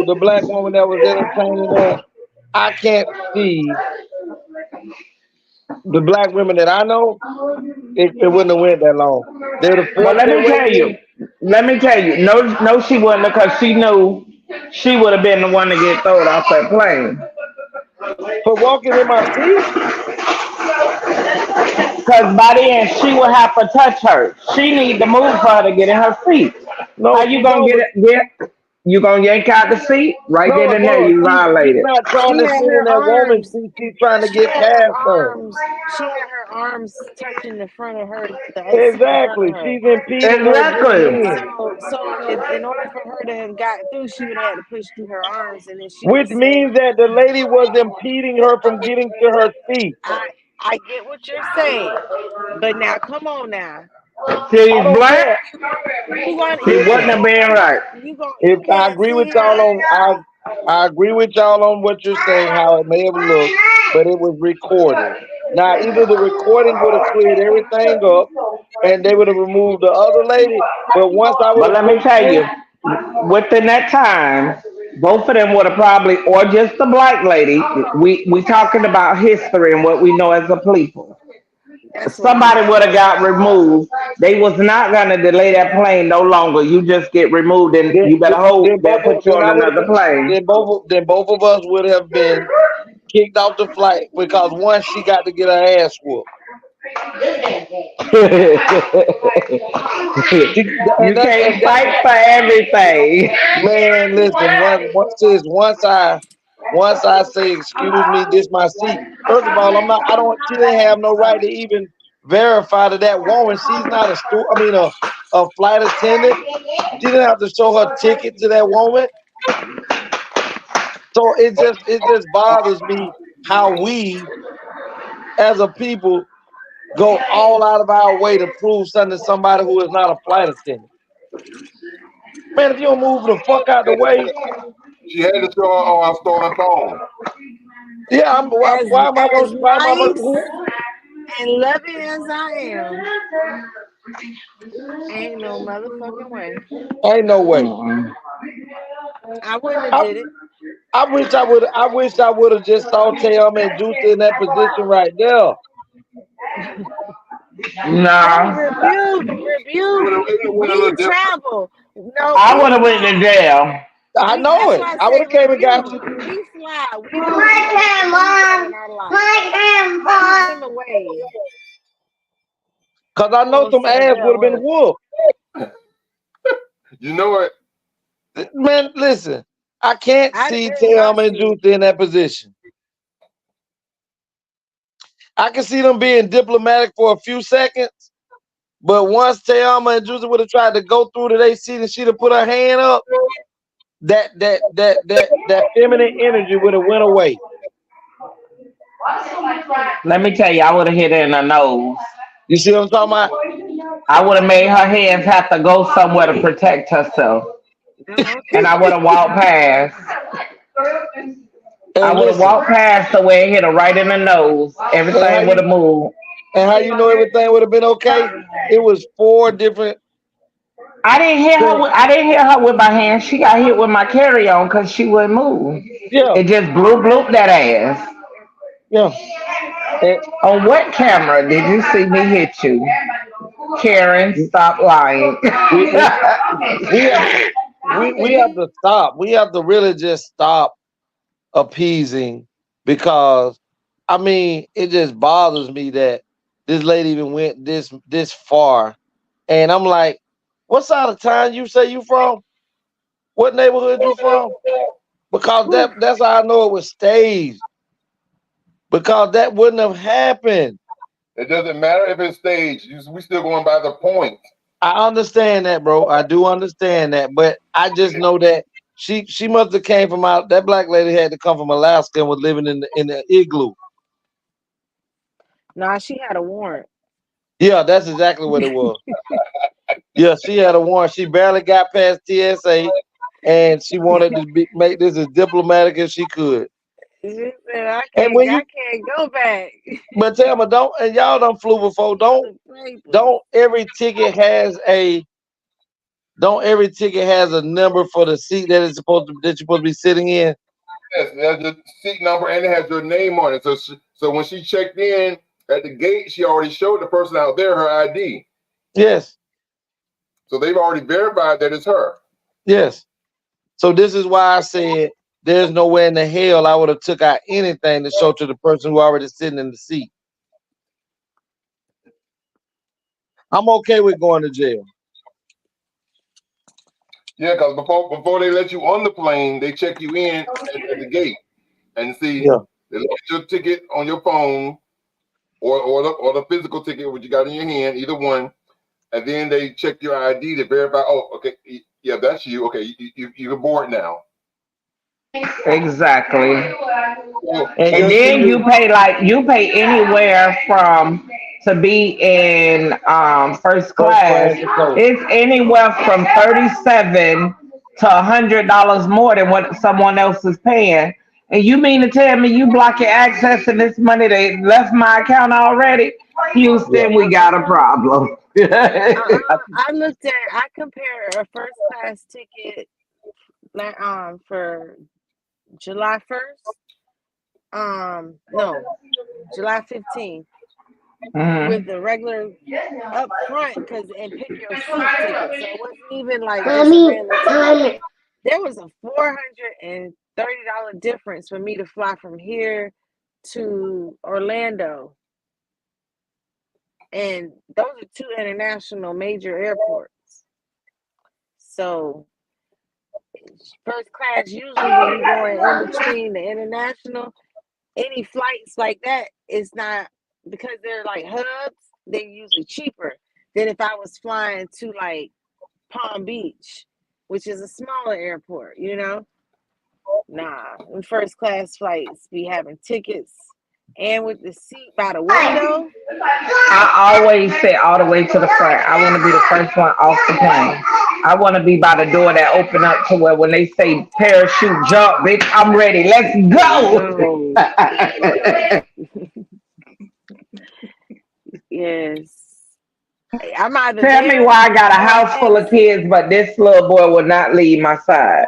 the black woman that was entertaining that, I can't see the black women that I know, it wouldn't have went that long. They would have But forced their way in. let me tell you, no, she wouldn't, because she knew she would have been the one to get thrown off that plane. For walking in my seat? Because by the end, she would have to touch her. She need to move for her to get in her seat. How No, you she gonna don't. you gonna yank out the seat? Right No, then and there, no, you she's violated. not trying She to had sit in her that woman's arms. seat. She's trying to She get had her past her. arms. She had her arms touching the front of her, the seat in front of Exactly. her. She's impeding her getting Exactly. in. So in order for her to have got through, she would have had to push through her arms, and then she would Which have said, means that the lady was impeding her from getting to her seat. I get what you're saying, but now come on now. She's I don't black. care. You want She you wouldn't can't have been right. you If I can't agree sit with here y'all and I agree with y'all on what you're saying, how it may have looked, but it was recorded. Now either the recording would have cleared everything up and they would have removed the other lady, but once I would But have let me pushed tell you, through, within that time, both of them would have probably, or just the black lady. We talking about history and what we know as a people. that's what I'm Somebody would have saying. got removed. They was not gonna delay that plane no longer. You just get removed, and then, you better hope then they'll both of, put you then on I would have another been plane. then both of us would have been kicked off the flight because once she got to get her ass whooped. She, and You that's and can't that's fight for everything. Man, listen. Once I say excuse me, this my seat. First of all, I'm not. I don't. She didn't have no right to even verify to that woman. She's not a a flight attendant. She didn't have to show her ticket to that woman. So it just bothers me how we as a people go all out of our way to prove something to somebody who is not a flight attendant. Man, if you don't move the fuck out the way, She had to show her stolen phone. yeah, As why am I nice gonna and loving as I am, ain't no motherfucking way. ain't no way. I wouldn't have I, did it. I wish I would have just saw Tam and Juice in that position right there. Hey, No, rebuke. It went a little We different. travel. No, I we would have went to fly. jail. I know That's it. why I I would say have came and got rebuke. you. We fly. We go somewhere that we want in our life. Keep them away. Cause I know Oh, some ass would Sandell have been was. whooped. You know what? Man, listen. I can't I'd have see been in my Tam and seat. Juice in that position. I can see them being diplomatic for a few seconds, but once Tayama and Juicy would have tried to go through to their seat and she'd have put her hand up, that feminine energy would have went away. Let me tell you, I would have hit her in the nose. You see what I'm talking about? I would have made her hands have to go somewhere to protect herself, and I would have walked past. I And would have listen, walked past the way it hit her right in the nose. and how Everything would you have moved. and how you know everything would have been okay? It was four different things. I didn't hit her with my hand. She got hit with my carry on because she wouldn't move. Yeah, It just bloop that ass. yeah. And On what camera did you see me hit you? Karen, stop lying. We we we have, we have to stop. We have to really just stop appeasing, because I mean it just bothers me that this lady even went this far. And I'm like, what side of town you say you from? What neighborhood you from? Because that's how I know it was staged. Because that wouldn't have happened. It doesn't matter if it's staged. We still going by the point. I understand that, bro. I do understand that, but I just know that she must have came from out. That black lady had to come from Alaska and was living in the igloo. Nah, she had a warrant. Yeah, that's exactly what it was. Yeah, she had a warrant. She barely got past TSA, and she wanted to make this as diplomatic as she could. She said, I And when you, can't go back. but tell me, don't, and y'all done flew before. Don't every ticket has a number for the seat that you're supposed to be sitting in? Yes, it has the seat number and it has your name on it. So when she checked in at the gate, she already showed the person out there her ID. Yes. So they've already verified that it's her. Yes. So this is why I said there's no way in the hell I would have took out anything to show to the person who already sitting in the seat. I'm okay with going to jail. Yeah, because before they let you on the plane, they check you in at the gate and see they look at your ticket on your phone or the physical ticket which you got in your hand, either one, and then they check your ID to verify. Oh, okay, yeah, that's you. Okay, you're board now. Exactly. And then you pay anywhere from to be in first class. It's anywhere from 37 to $100 more than what someone else is paying. And you mean to tell me you blocking access to this money that left my account already? Houston, we got a problem. I compared a first class ticket for July 1st. No, July 15th. With the regular up front and pick your seat ticket. So it wasn't even like just a random ticket. There was a $430 difference for me to fly from here to Orlando. And those are two international major airports. So first class, usually when you're going in between the international, any flights like that is not, because they're like hubs, they're usually cheaper than if I was flying to like Palm Beach, which is a smaller airport, you know? Nah, when first class flights be having tickets and with the seat by the window. I always sit all the way to the front. I want to be the first one off the plane. I want to be by the door that open up to where when they say parachute jump, bitch, I'm ready. Let's go. Yes. I'm either Tell me why I got a house full of kids, but this little boy will not leave my side.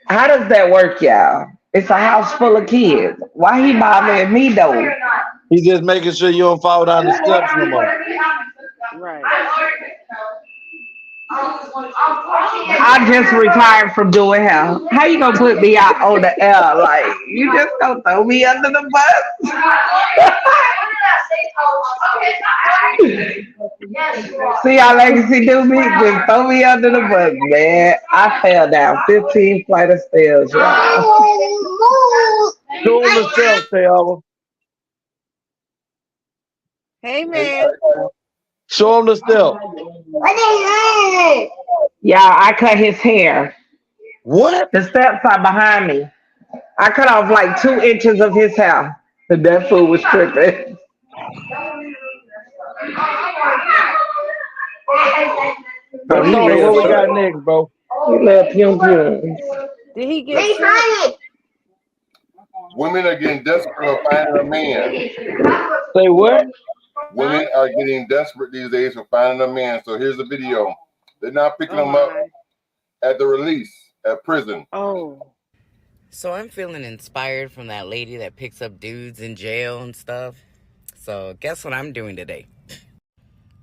How does that work, y'all? It's a house full of kids. Why he bothering me though? He's just making sure you don't fall down the steps no more. Right. I just retired from doing hair. How you gonna put me out on the air? Like you just gonna throw me under the bus? See how Legacy do me? Just throw me under the bus, man. I fell down 15 flight of stairs, y'all. Show him the steps, Tayama. Hey, man. Show him the step. Yeah, I cut his hair. What? The steps are behind me. I cut off like 2 inches of his hair. And that fool was tripping. Tony, what we got next, bro? He love pum pum. Did he get sick? Women are getting desperate for finding a man. Say what? Women are getting desperate these days for finding a man. So here's the video. They're not picking them up at the release at prison. Oh. So I'm feeling inspired from that lady that picks up dudes in jail and stuff. So guess what I'm doing today?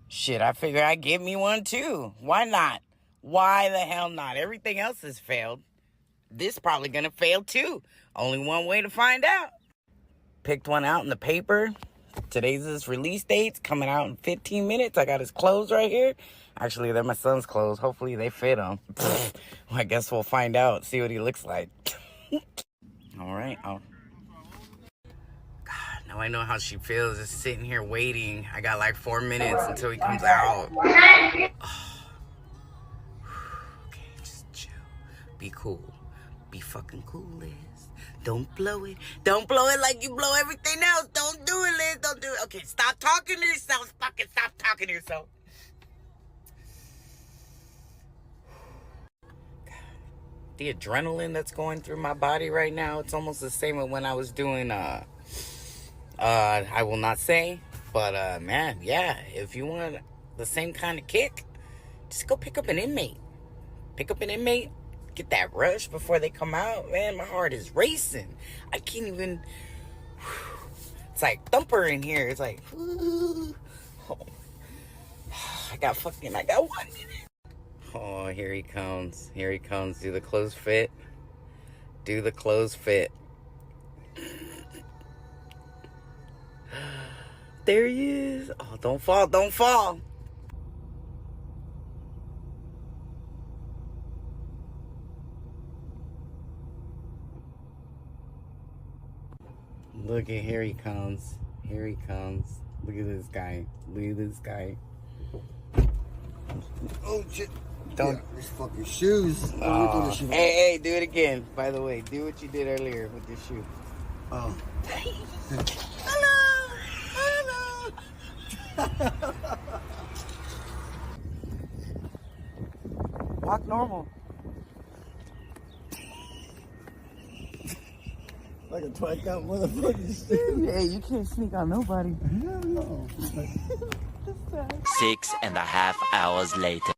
Shit, I figure I'd get me one too. Why not? Why the hell not? Everything else has failed. This probably gonna fail too. Only one way to find out. Picked one out in the paper. Today's his release date's coming out in 15 minutes. I got his clothes right here. Actually, they're my son's clothes. Hopefully they fit him. Well, I guess we'll find out. See what he looks like. All right. God, now I know how she feels just sitting here waiting. I got like 4 minutes until he comes out. Okay, just chill. Be cool. Be fucking cool, Liz. Don't blow it. Don't blow it like you blow everything else. Don't do it, Liz. Don't do it. Okay, stop talking to yourself. Fucking stop talking to yourself. The adrenaline that's going through my body right now, it's almost the same as when I was doing, I will not say, but, man, yeah, if you want the same kind of kick, just go pick up an inmate. Pick up an inmate. Get that rush before they come out. Man, my heart is racing. I can't even. It's like thumper in here. It's like. Oh. I got 1 minute. Oh, here he comes. Here he comes. Do the clothes fit? Do the clothes fit? There he is. Oh, don't fall. Don't fall. Look at, here he comes. Here he comes. Look at this guy. Look at this guy. Oh shit. Don't. These fucking shoes. Hey, do it again. By the way, do what you did earlier with your shoe. Oh. Hello. Walk normal. Like a twiked out motherfucker. Hey, you can't sneak on nobody. Hell no. 6.5 hours later.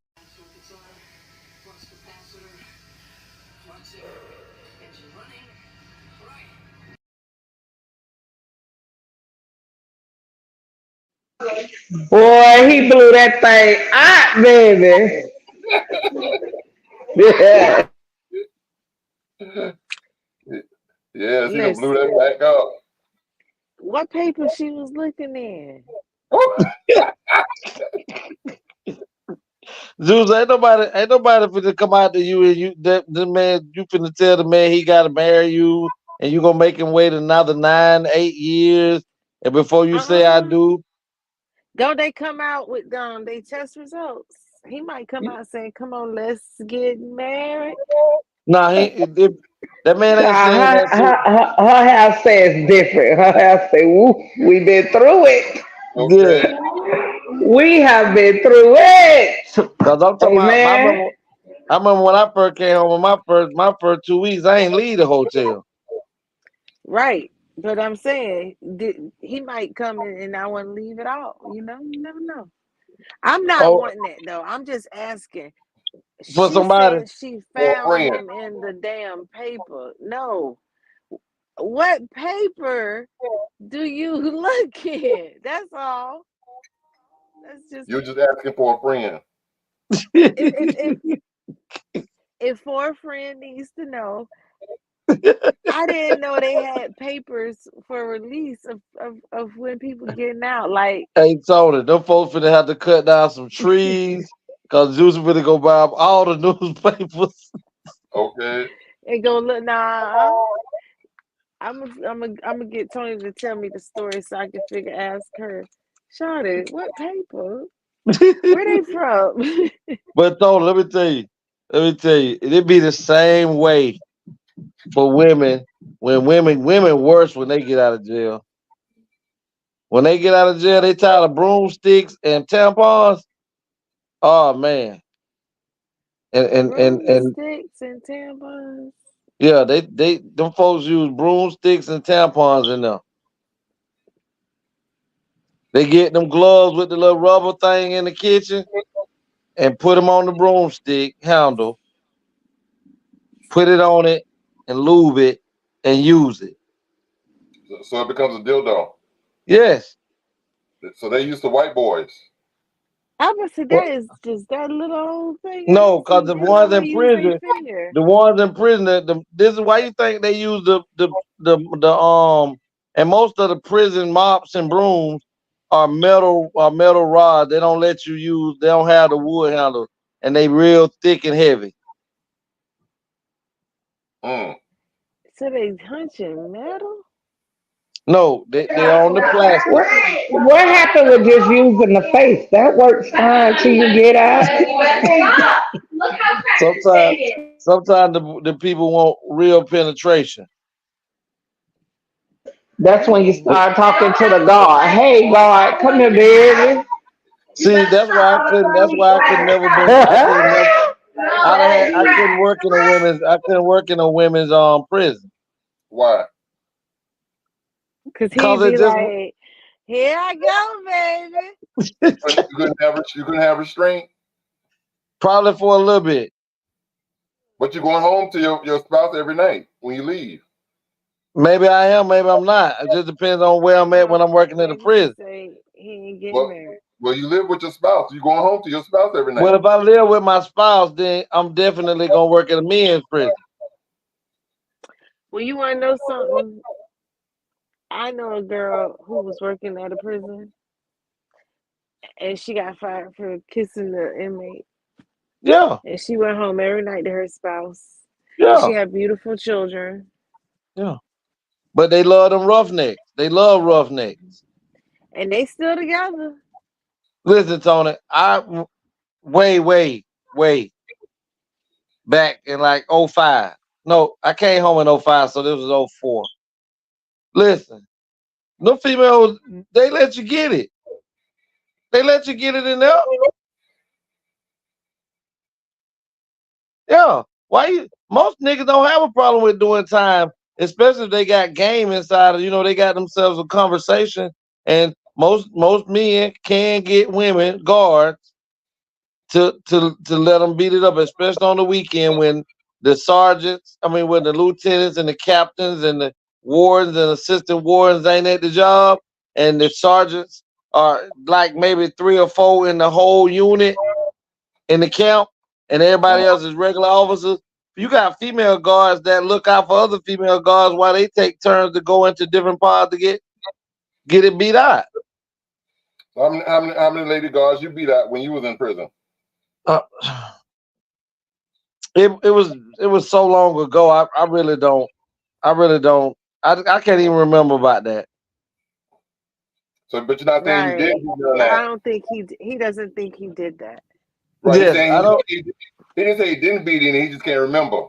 Boy, he blew that thing out, baby. Yeah. Yeah, she done blew that back up. What paper she was looking in? Zeus, ain't nobody finna come out to you and the man, you finna tell the man he gotta marry you and you gonna make him wait another 9-8 years and before you say I do. Don't they come out with they test results? He might come out saying, "Come on, let's get married." Nah, that man ain't saying that shit. Her house says different. Her house say, "Woo, we been through it. Okay. We have been through it." Cause I'm talking about, Amen. I remember when I first came home, my first 2 weeks, I ain't leave the hotel. Right, but I'm saying he might come in and I want to leave it all. You never know. I'm not wanting that though. I'm just asking. For She somebody. said she found him in the damn paper. No. What paper do you look in? That's all. That's just. You're just asking for a friend. If for a friend needs to know, I didn't know they had papers for release of when people getting out. Like, Hey Tony, them folks finna have to cut down some trees cause Zeus finna go buy up all the newspapers. Okay. And go look. Nah, I'm gonna get Tony to tell me the story so I can ask her, Shawty, what paper? Where they from? But Tony, let me tell you, it be the same way for women. When women worse when they get out of jail. When they get out of jail, they tired of broomsticks and tampons. Oh man. And broomsticks and tampons. Yeah, them folks use broomsticks and tampons in there. They get them gloves with the little rubber thing in the kitchen and put them on the broomstick handle, put it on it and lube it and use it. So it becomes a dildo. Yes. So they use the white boys. I would say that is just that little old thing. I No, didn't because see the they don't ones in use their prison, finger. this is why you think they use and most of the prison mops and brooms are metal rods. They don't let you use. They don't have the wood handle, and they real thick and heavy. So they hunching metal? No, they're on the plastic. What happened with just using the face? That works fine till you get out. Sometimes the people want real penetration. That's when you start talking to the God. Hey, God, come here, baby. See, that's why I couldn't. That's why I could never been. I could never. I couldn't work in a women's. I couldn't work in a women's prison. Why? Because he'd be like, "Here I go, baby." You couldn't have restraint. Probably for a little bit. But you're going home to your spouse every night when you leave. Maybe I am, maybe I'm not. It just depends on where I'm at when I'm working in the prison. Say he ain't getting married. Well, you live with your spouse. You're going home to your spouse every night. Well, if I live with my spouse, then I'm definitely gonna work at a men's prison. Well, you want to know something? I know a girl who was working at a prison, and she got fired for kissing the inmate. Yeah. And she went home every night to her spouse. Yeah. She had beautiful children. Yeah. But they love them roughnecks. They love roughnecks. And they still together. Listen, Tony, way back in like 05. No, I came home in 05, so this was 04. Listen, no females, they let you get it. They let you get it in there. Yeah. Most niggas don't have a problem with doing time, especially if they got game inside of, they got themselves a conversation. And most men can get women guards to let them beat it up, especially on the weekend when the when the lieutenants and the captains and the wardens and assistant wardens ain't at the job, and the sergeants are like maybe 3 or 4 in the whole unit in the camp, and everybody else is regular officers. You got female guards that look out for other female guards while they take turns to go into different pods to get it beat out. How many lady guards you beat out when you was in prison? It was so long ago. I really don't. I can't even remember about that. So, but you're not saying you did do that. I don't think he doesn't think he did that. Right. Yes, he didn't say he didn't beat any. He just can't remember.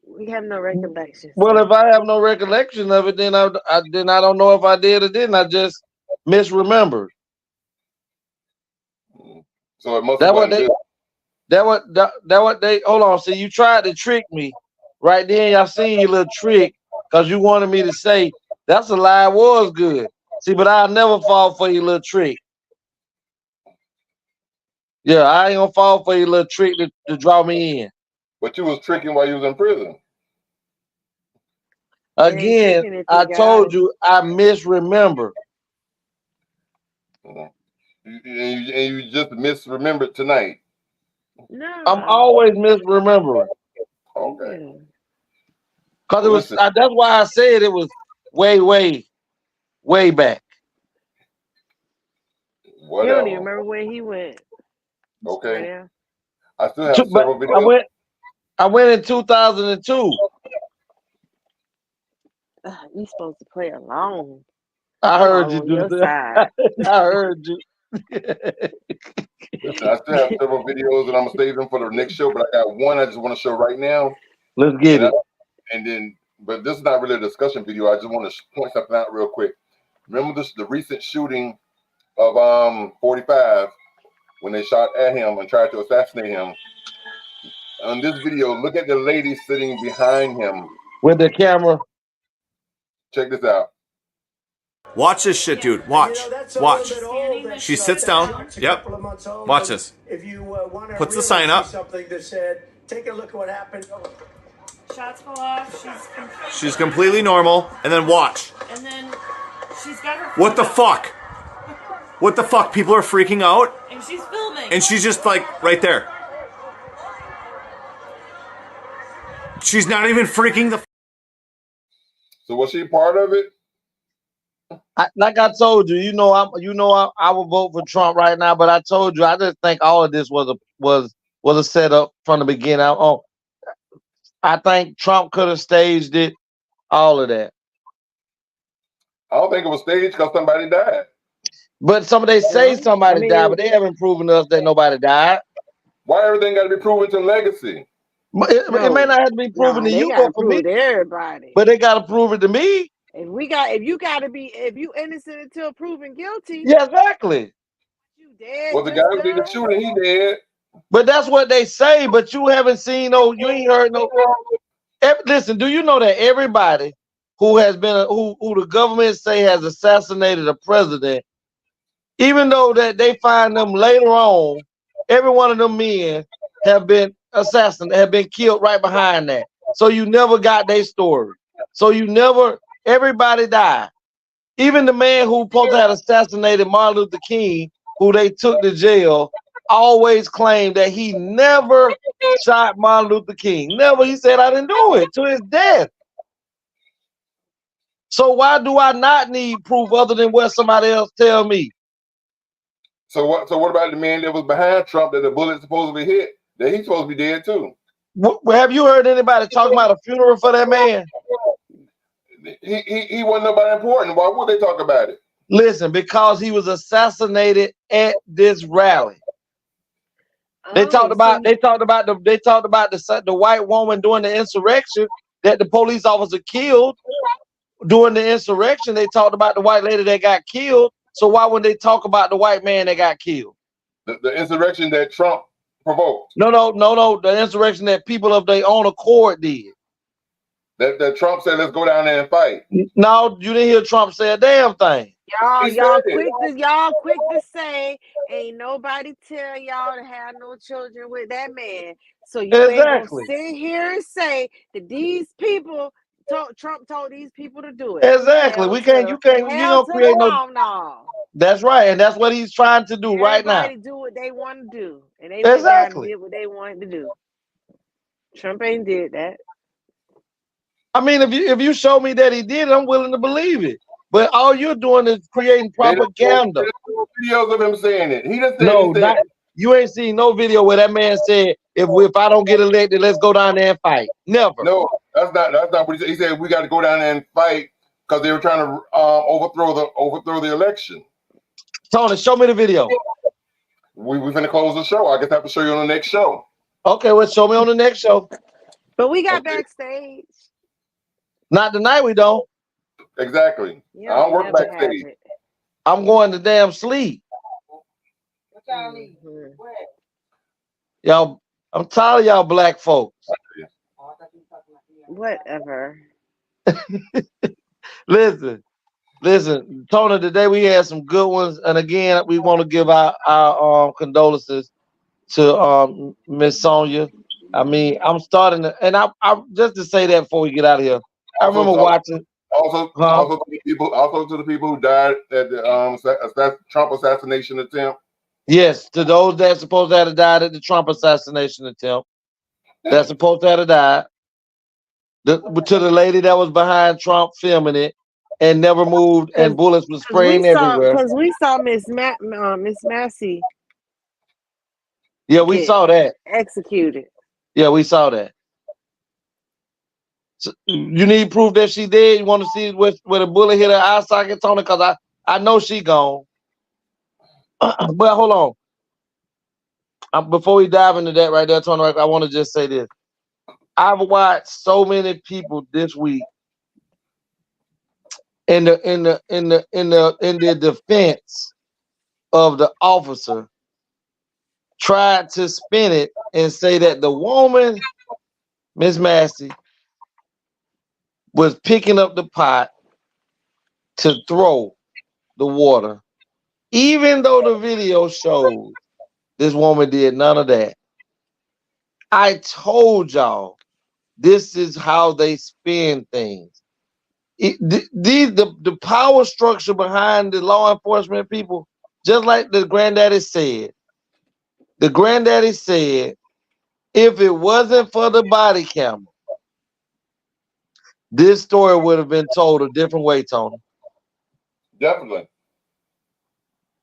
We have no recollection. Well, if I have no recollection of it, then I don't know if I did or didn't. I just misremembered. So it must have been good. That what they hold on. See, you tried to trick me. Right then, y'all seen your little trick because you wanted me to say that's a lie. It was good. See, but I'll never fall for your little trick. Yeah, I ain't gonna fall for your little trick to draw me in. But you was tricking while you was in prison. Again, I told you I misremember. And you just misremembered tonight. No, I'm always misremembering. Okay. Cause it was. That's why I said it was way back. You don't even remember where he went. Okay. Yeah. I still have several videos. I went in 2002. You supposed to play along. I heard you do that. I heard you. Listen, I still have several videos and I'm gonna save them for the next show, but I got one I just want to show right now. Let's get it. But this is not really a discussion video. I just want to point something out real quick. Remember the recent shooting of 45 when they shot at him and tried to assassinate him. On this video, look at the lady sitting behind him with the camera. Check this out. Watch this shit, dude. Watch. Watch. She sits down. Yep. Watch this. Puts the sign up. Take a look at what happened. Shots go off. She's completely normal. And then watch. And then she's got her. What the fuck? What the fuck? People are freaking out. And she's filming. And she's just like right there. She's not even freaking the. So was she part of it? Like I told you, I would vote for Trump right now. But I told you, I just think all of this was a setup from the beginning. I think Trump could have staged it, all of that. I don't think it was staged because somebody died. But they say somebody died, but they haven't proven to us that nobody died. Why everything got to be proven to legacy? It may not have to be proven to you, but for me, everybody. But they got to prove it to me. If you innocent until proven guilty. Yeah, exactly. You dead. Well, the guy who did the shooting, he dead. But that's what they say. But you haven't seen you ain't heard no. Listen, do you know that everybody who has been who the government say has assassinated a president, even though that they find them later on, every one of them men have been assassinated, have been killed right behind that. So you never got their story. So everybody died. Even the man who supposed to have assassinated Martin Luther King, who they took to jail, always claimed that he never shot Martin Luther King. Never. He said, I didn't do it, to his death. So why do I not need proof other than what somebody else tell me? So what about the man that was behind Trump that the bullet supposedly hit? That he's supposed to be dead too. Have you heard anybody talk about a funeral for that man? He wasn't nobody important. Why would they talk about it? Listen, because he was assassinated at this rally. They talked about the white woman during the insurrection that the police officer killed during the insurrection. They talked about the white lady that got killed. So why would they talk about the white man that got killed? The insurrection that Trump provoked. No. The insurrection that people of their own accord did. That Trump said, let's go down there and fight. No, you didn't hear Trump say a damn thing. Y'all quick to say, ain't nobody tell y'all to have no children with that man. So you ain't gonna sit here and say that these people Trump told these people to do it. Exactly. You don't create no. That's right, and that's what he's trying to do right now. Everybody do what they want to do, and they went down and did what they wanted to do. Trump ain't did that. I mean, if you show me that he did it, I'm willing to believe it. But all you're doing is creating propaganda. Videos of him saying it. He just said you ain't seen no video where that man said, if I don't get elected, let's go down there and fight. Never. No, that's not what he said. He said we got to go down there and fight because they were trying to overthrow the election. Tony, show me the video. We're finna close the show. I guess I have to show you on the next show. Okay, well, show me on the next show. But we got backstage. Not tonight, we don't. Exactly. I don't work backstage. I'm going to damn sleep. What y'all need? Y'all, I'm tired of y'all black folks. Whatever. Listen, Tony, today we had some good ones. And again, we want to give our condolences to Miss Sonia. I mean, I'm starting to, and I just to say that before we get out of here. I remember watching. Also to the people who died at the Trump assassination attempt. Yes, to those that supposed to have died at the Trump assassination attempt. That's supposed to have died. To the lady that was behind Trump filming it and never moved, and bullets were spraying everywhere. Because we saw Miss Massey. Yeah, we saw that. Executed. Yeah, we saw that. So you need proof that she did. You want to see where the bullet hit her eye socket, Tony? Because I know she gone. But hold on. Before we dive into that right there, Tony, I want to just say this. I've watched so many people this week in the defense of the officer tried to spin it and say that the woman, Miss Massey, was picking up the pot to throw the water, even though the video shows this woman did none of that. I told y'all, this is how they spin things. The power structure behind the law enforcement people just like the granddaddy said. The granddaddy said, if it wasn't for the body camera, this story would have been told a different way, Tony. Definitely.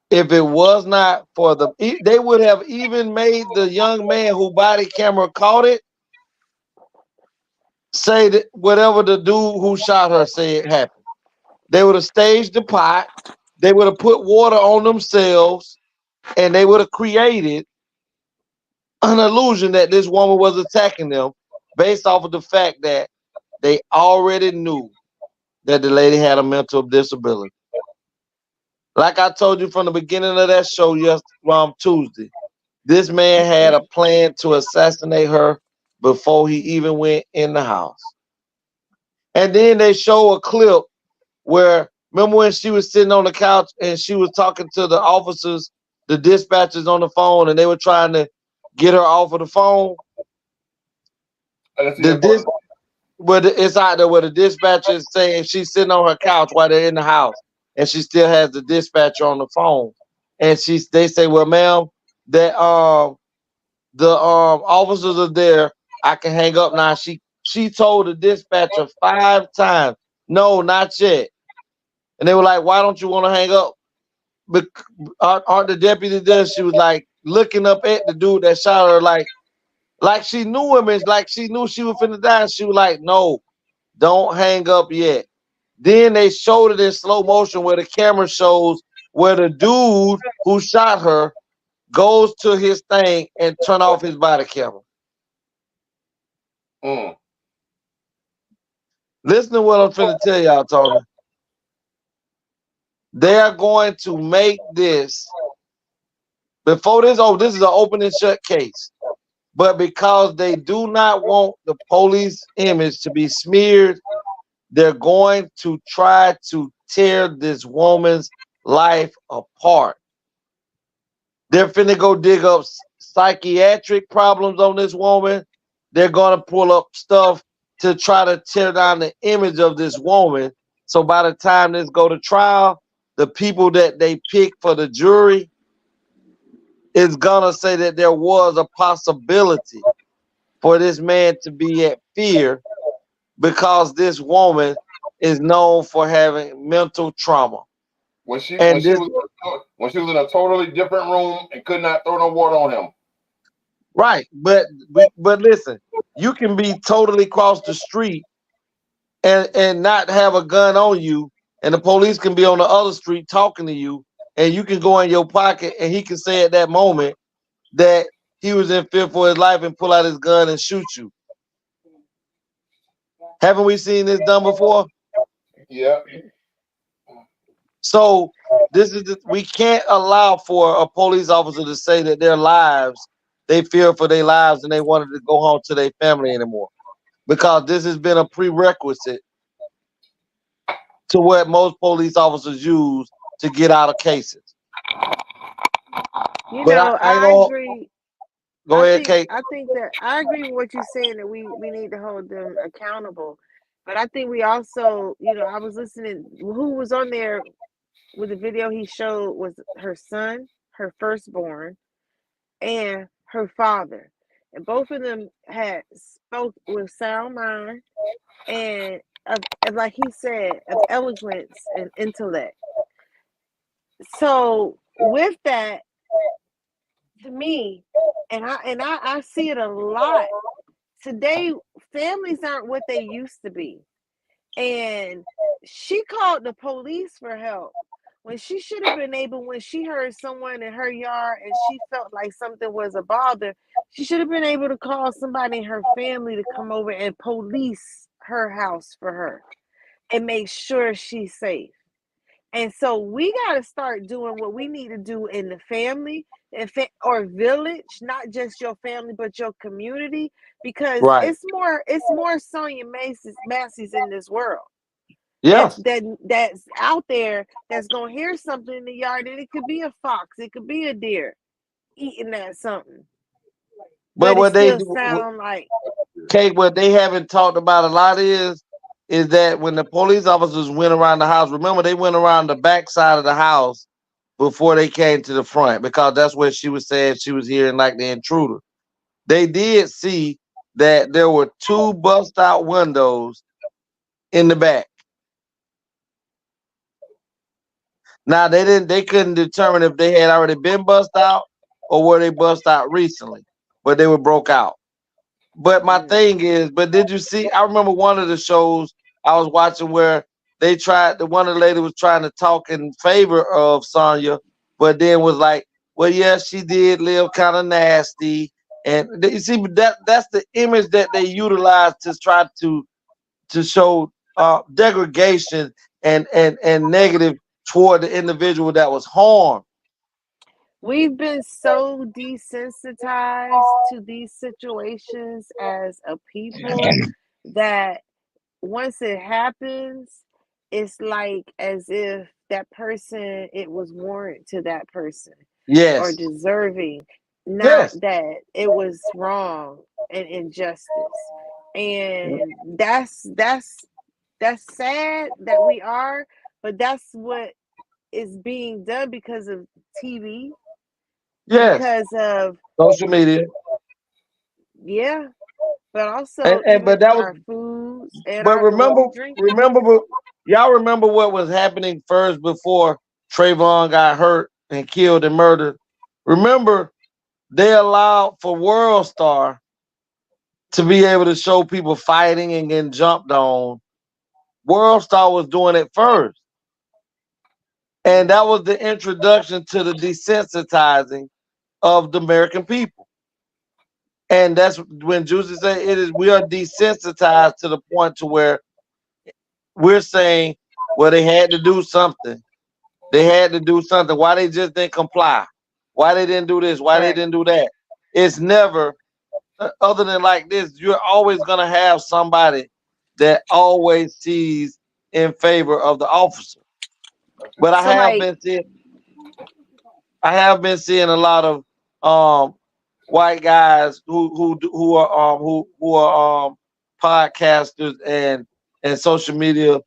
If it was not for they would have even made the young man who body camera caught it say that whatever the dude who shot her said happened. They would have staged the pot. They would have put water on themselves, and they would have created an illusion that this woman was attacking them based off of the fact that they already knew that the lady had a mental disability. Like I told you from the beginning of that show Tuesday, this man had a plan to assassinate her before he even went in the house. And then they show a clip where, remember when she was sitting on the couch and she was talking to the officers, the dispatchers on the phone, and they were trying to get her off of the phone? It's out there where the dispatcher is saying she's sitting on her couch while they're in the house, and she still has the dispatcher on the phone. And they say, well, ma'am, that the officers are there. I can hang up now. She told the dispatcher 5 times, no, not yet. And they were like, why don't you want to hang up? Aren't the deputy there? She was like looking up at the dude that shot her, like she knew him, and like she knew she was finna die. She was like, no, don't hang up yet. Then they showed it in slow motion where the camera shows where the dude who shot her goes to his thing and turn off his body camera. Listen to what I'm finna tell y'all, Tony. They are going to make this before this. Oh, this is an open and shut case. But because they do not want the police image to be smeared, they're going to try to tear this woman's life apart. They're finna go dig up psychiatric problems on this woman. They're gonna pull up stuff to try to tear down the image of this woman. So by the time this go to trial, the people that they pick for the jury is gonna say that there was a possibility for this man to be at fear because this woman is known for having mental trauma. When she was in a totally different room and could not throw no water on him. Right, but listen, you can be totally across the street and not have a gun on you, and the police can be on the other street talking to you, and you can go in your pocket, and he can say at that moment that he was in fear for his life and pull out his gun and shoot you. Haven't we seen this done before? Yeah. So we can't allow for a police officer to say that their lives, they fear for their lives and they wanted to go home to their family anymore, because this has been a prerequisite to what most police officers use to get out of cases. I agree. Go ahead, Kate. I think that I agree with what you're saying, that we need to hold them accountable. But I think we also, I was listening, who was on there with the video he showed was her son, her firstborn, and her father. And both of them had spoke with sound mind and like he said, of eloquence and intellect. So with that, to me, and I see it a lot today, families aren't what they used to be. And she called the police for help when she should have been able, when she heard someone in her yard and she felt like something was a bother, she should have been able to call somebody in her family to come over and police her house for her and make sure she's safe. And so we got to start doing what we need to do in the family or village, not just your family, but your community, because it's more Sonia Massey's in this world. Yes. That's out there that's gonna hear something in the yard, and it could be a fox, it could be a deer eating at something. But what they still sound like Kate, what they haven't talked about a lot is that when the police officers went around the house, remember they went around the back side of the house before they came to the front, because that's where she was saying she was hearing like the intruder. They did see that there were 2 bust out windows in the back. Now they couldn't determine if they had already been bust out or were they bust out recently, but they were broke out. But my thing is, but did you see? I remember one of the shows I was watching where one of the lady was trying to talk in favor of Sonya, but then was like, well, yeah, she did live kind of nasty. And you see, that's the image that they utilize to try to show degradation and negative toward the individual that was harmed. We've been so desensitized to these situations as a people that once it happens, it's like as if that person, it was warrant to that person or Yes. deserving, not Yes. that it was wrong and injustice. And that's sad that we are, but that's what is being done because of TV, Yes. because of Social media. yeah, but also And even but that was our foods and but what remember we drink. y'all remember what was happening first before Trayvon got hurt and killed and murdered? Remember, they allowed for World Star to be able to show people fighting and getting jumped on. World Star was doing it first. And that was the introduction to the desensitizing of the American people. And that's when Juicy said we are desensitized to the point to where we're saying, well, they had to do something. They had to do something. Why they just didn't comply? Why they didn't do this? Why they didn't do that? It's never, other than like this, you're always going to have somebody that always sees in favor of the officer. But I have been seeing a lot of white guys who are podcasters and social media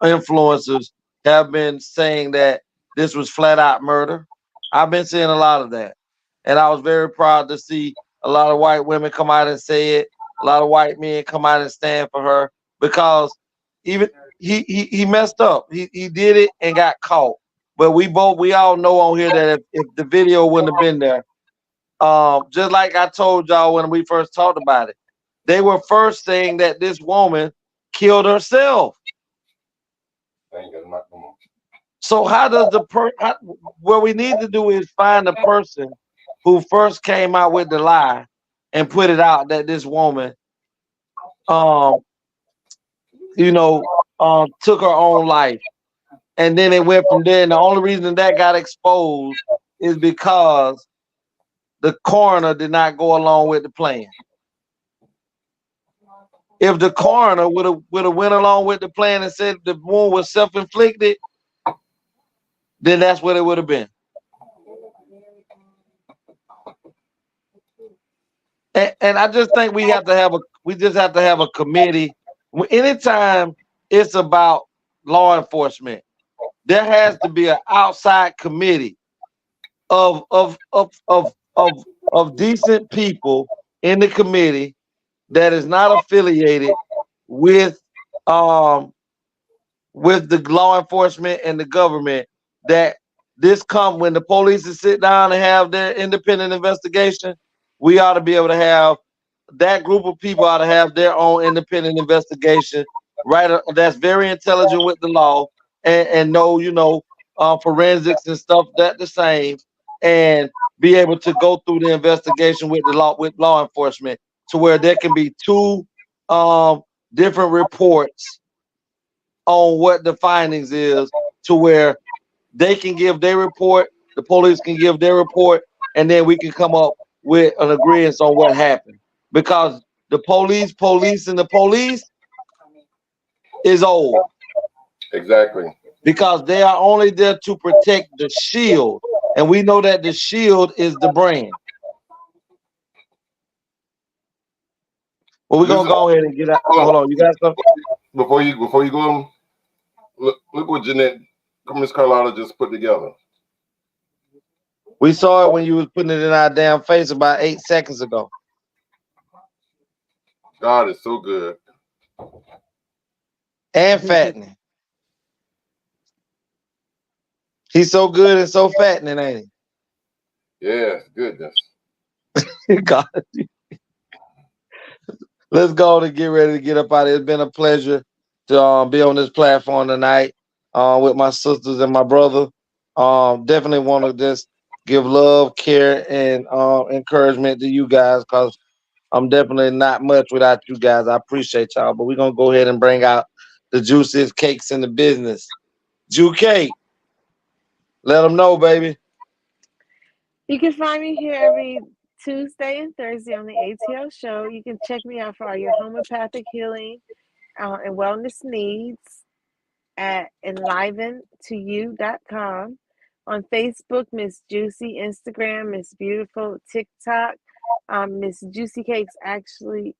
influencers have been saying that this was flat out murder. I've been seeing a lot of that, and I was very proud to see a lot of white women come out and say it. A lot of white men come out and stand for her, because even he messed up. He did it and got caught. But we all know on here that if the video wouldn't have been there, just like I told y'all when we first talked about it, they were first saying that this woman killed herself. So how does what we need to do is find the person who first came out with the lie and put it out that this woman, took her own life. And then it went from there. And the only reason that got exposed is because the coroner did not go along with the plan. If the coroner would have went along with the plan and said the wound was self-inflicted, then that's what it would have been. And I just think we just have to have a committee. Anytime it's about law enforcement, there has to be an outside committee of decent people in the committee that is not affiliated with the law enforcement and the government, that when the police sit down and have their independent investigation, we ought to be able to have that group of people ought to have their own independent investigation, right? That's very intelligent with the law and know, forensics and stuff that the same, and be able to go through the investigation with law enforcement, to where there can be 2 different reports on what the findings is, to where they can give their report, the police can give their report, and then we can come up with an agreement on what happened. Because the police is old. Exactly. Because they are only there to protect the shield. And we know that the shield is the brand. Well, we're going to go ahead and get out. Hold on. You got something? Before you go, look what Jeanette, Miss Carlotta just put together. We saw it when you was putting it in our damn face about 8 seconds ago. God is so good. And fattening. He's so good and so fattening, ain't he? Yes, goodness. God. Let's go and get ready to get up out of here. It's been a pleasure to be on this platform tonight with my sisters and my brother. Definitely want to just give love, care, and encouragement to you guys because I'm definitely not much without you guys. I appreciate y'all, but we're going to go ahead and bring out the juiciest cakes in the business. Jew Cake, let them know, baby. You can find me here every Tuesday and Thursday on the ATL show. You can check me out for all your homeopathic healing and wellness needs at enliven2you.com. On Facebook, Miss Juicy, Instagram, Miss Beautiful, TikTok, Miss Juicy Cakes. Actually,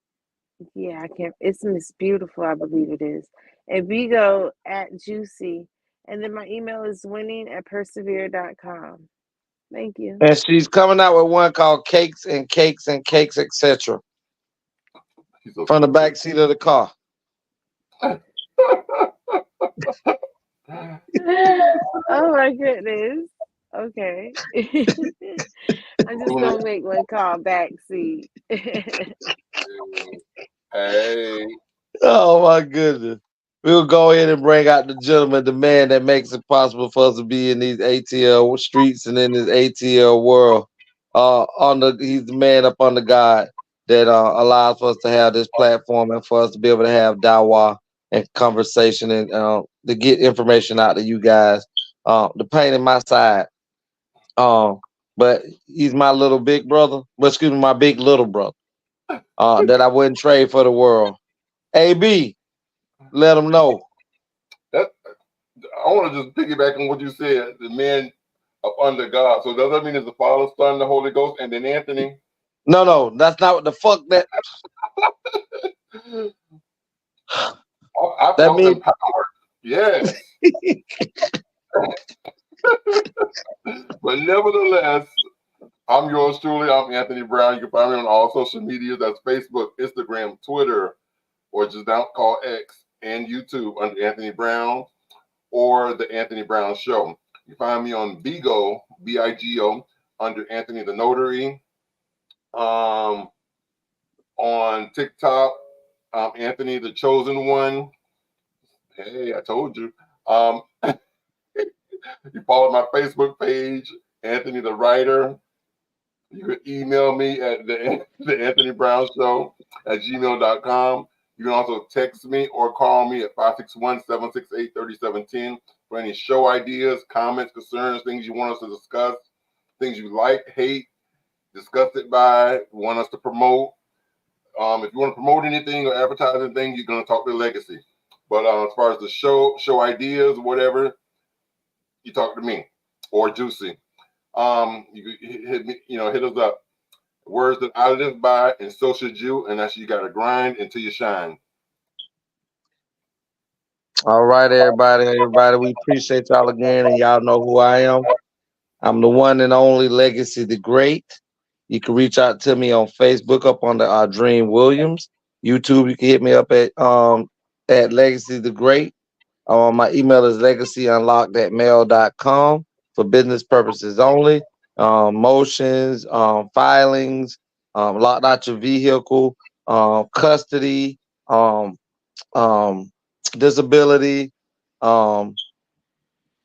yeah, I can't. It's Miss Beautiful, I believe it is. And Vigo at Juicy. And then my email is winning@persevere.com. Thank you. And she's coming out with one called Cakes and Cakes and Cakes, etc. From the back seat of the car. Oh my goodness. Okay. I'm just gonna make one call backseat. Hey. Oh my goodness. We'll go ahead and bring out the gentleman, the man that makes it possible for us to be in these ATL streets and in this ATL world. He's the man up under God that allows for us to have this platform and for us to be able to have dawah and conversation and to get information out to you guys. The pain in my side. But he's my little big brother. Well, excuse me, my big little brother. That I wouldn't trade for the world. AB, let them know. I want to just piggyback on what you said. The man up under God. So does that mean it's the Father, Son, the Holy Ghost, and then Anthony? No, that's not what the fuck that. I felt empowered. Yes. But nevertheless, I'm yours truly. I'm Anthony Brown. You can find me on all social media. That's Facebook, Instagram, Twitter, or just now called X, and YouTube under Anthony Brown or The Anthony Brown Show. You find me on Bigo, B-I-G-O, under Anthony the Notary. On TikTok, Anthony the Chosen One. Hey, I told you. You follow my Facebook page, Anthony the Writer. You can email me at the Anthony Brown Show at gmail.com. You can also text me or call me at 561-768-3710 for any show ideas, comments, concerns, things you want us to discuss, things you like, hate, discuss it by, want us to promote. If you want to promote anything or advertise anything, you're going to talk to Legacy. But as far as the show ideas, whatever, you talk to me or Juicy. You hit me, hit us up. Words that I live by, and so should you. And that's you got to grind until you shine. All right, everybody. We appreciate y'all again, and y'all know who I am. I'm the one and only Legacy the Great. You can reach out to me on Facebook up under Dream Williams. YouTube, you can hit me up at Legacy the Great. My email is legacyunlocked@mail.com for business purposes only. Motions, filings, locked out your vehicle, custody, disability,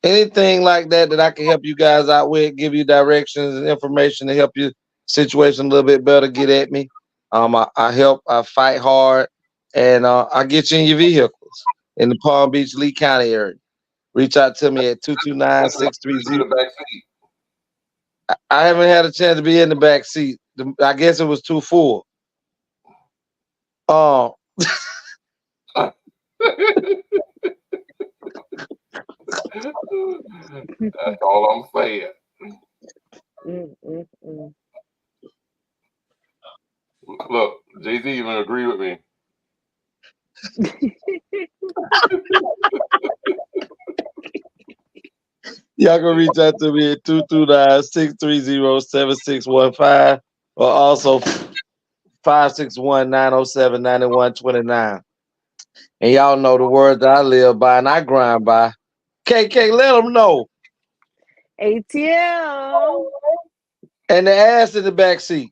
anything like that I can help you guys out with, give you directions and information to help your situation a little bit better, get at me. I help, I fight hard, and I get you in your vehicles in the Palm Beach, Lee County area. Reach out to me at 229-630. I haven't had a chance to be in the back seat. I guess it was too full. That's all I'm saying. Look, Jay-Z even agree with me. Y'all can reach out to me at 229-630-7615 or also 561-907-9129. And y'all know the words that I live by and I grind by. KK, let them know. ATL. And the ass in the back seat.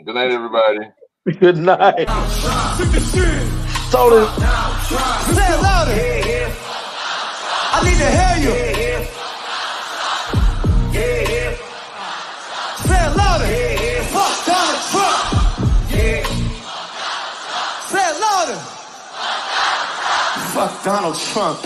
Good night, everybody. Good night. Tony. Say it louder. I need to hear you. Say it louder. Fuck Donald Trump. Say it louder. Fuck Donald Trump.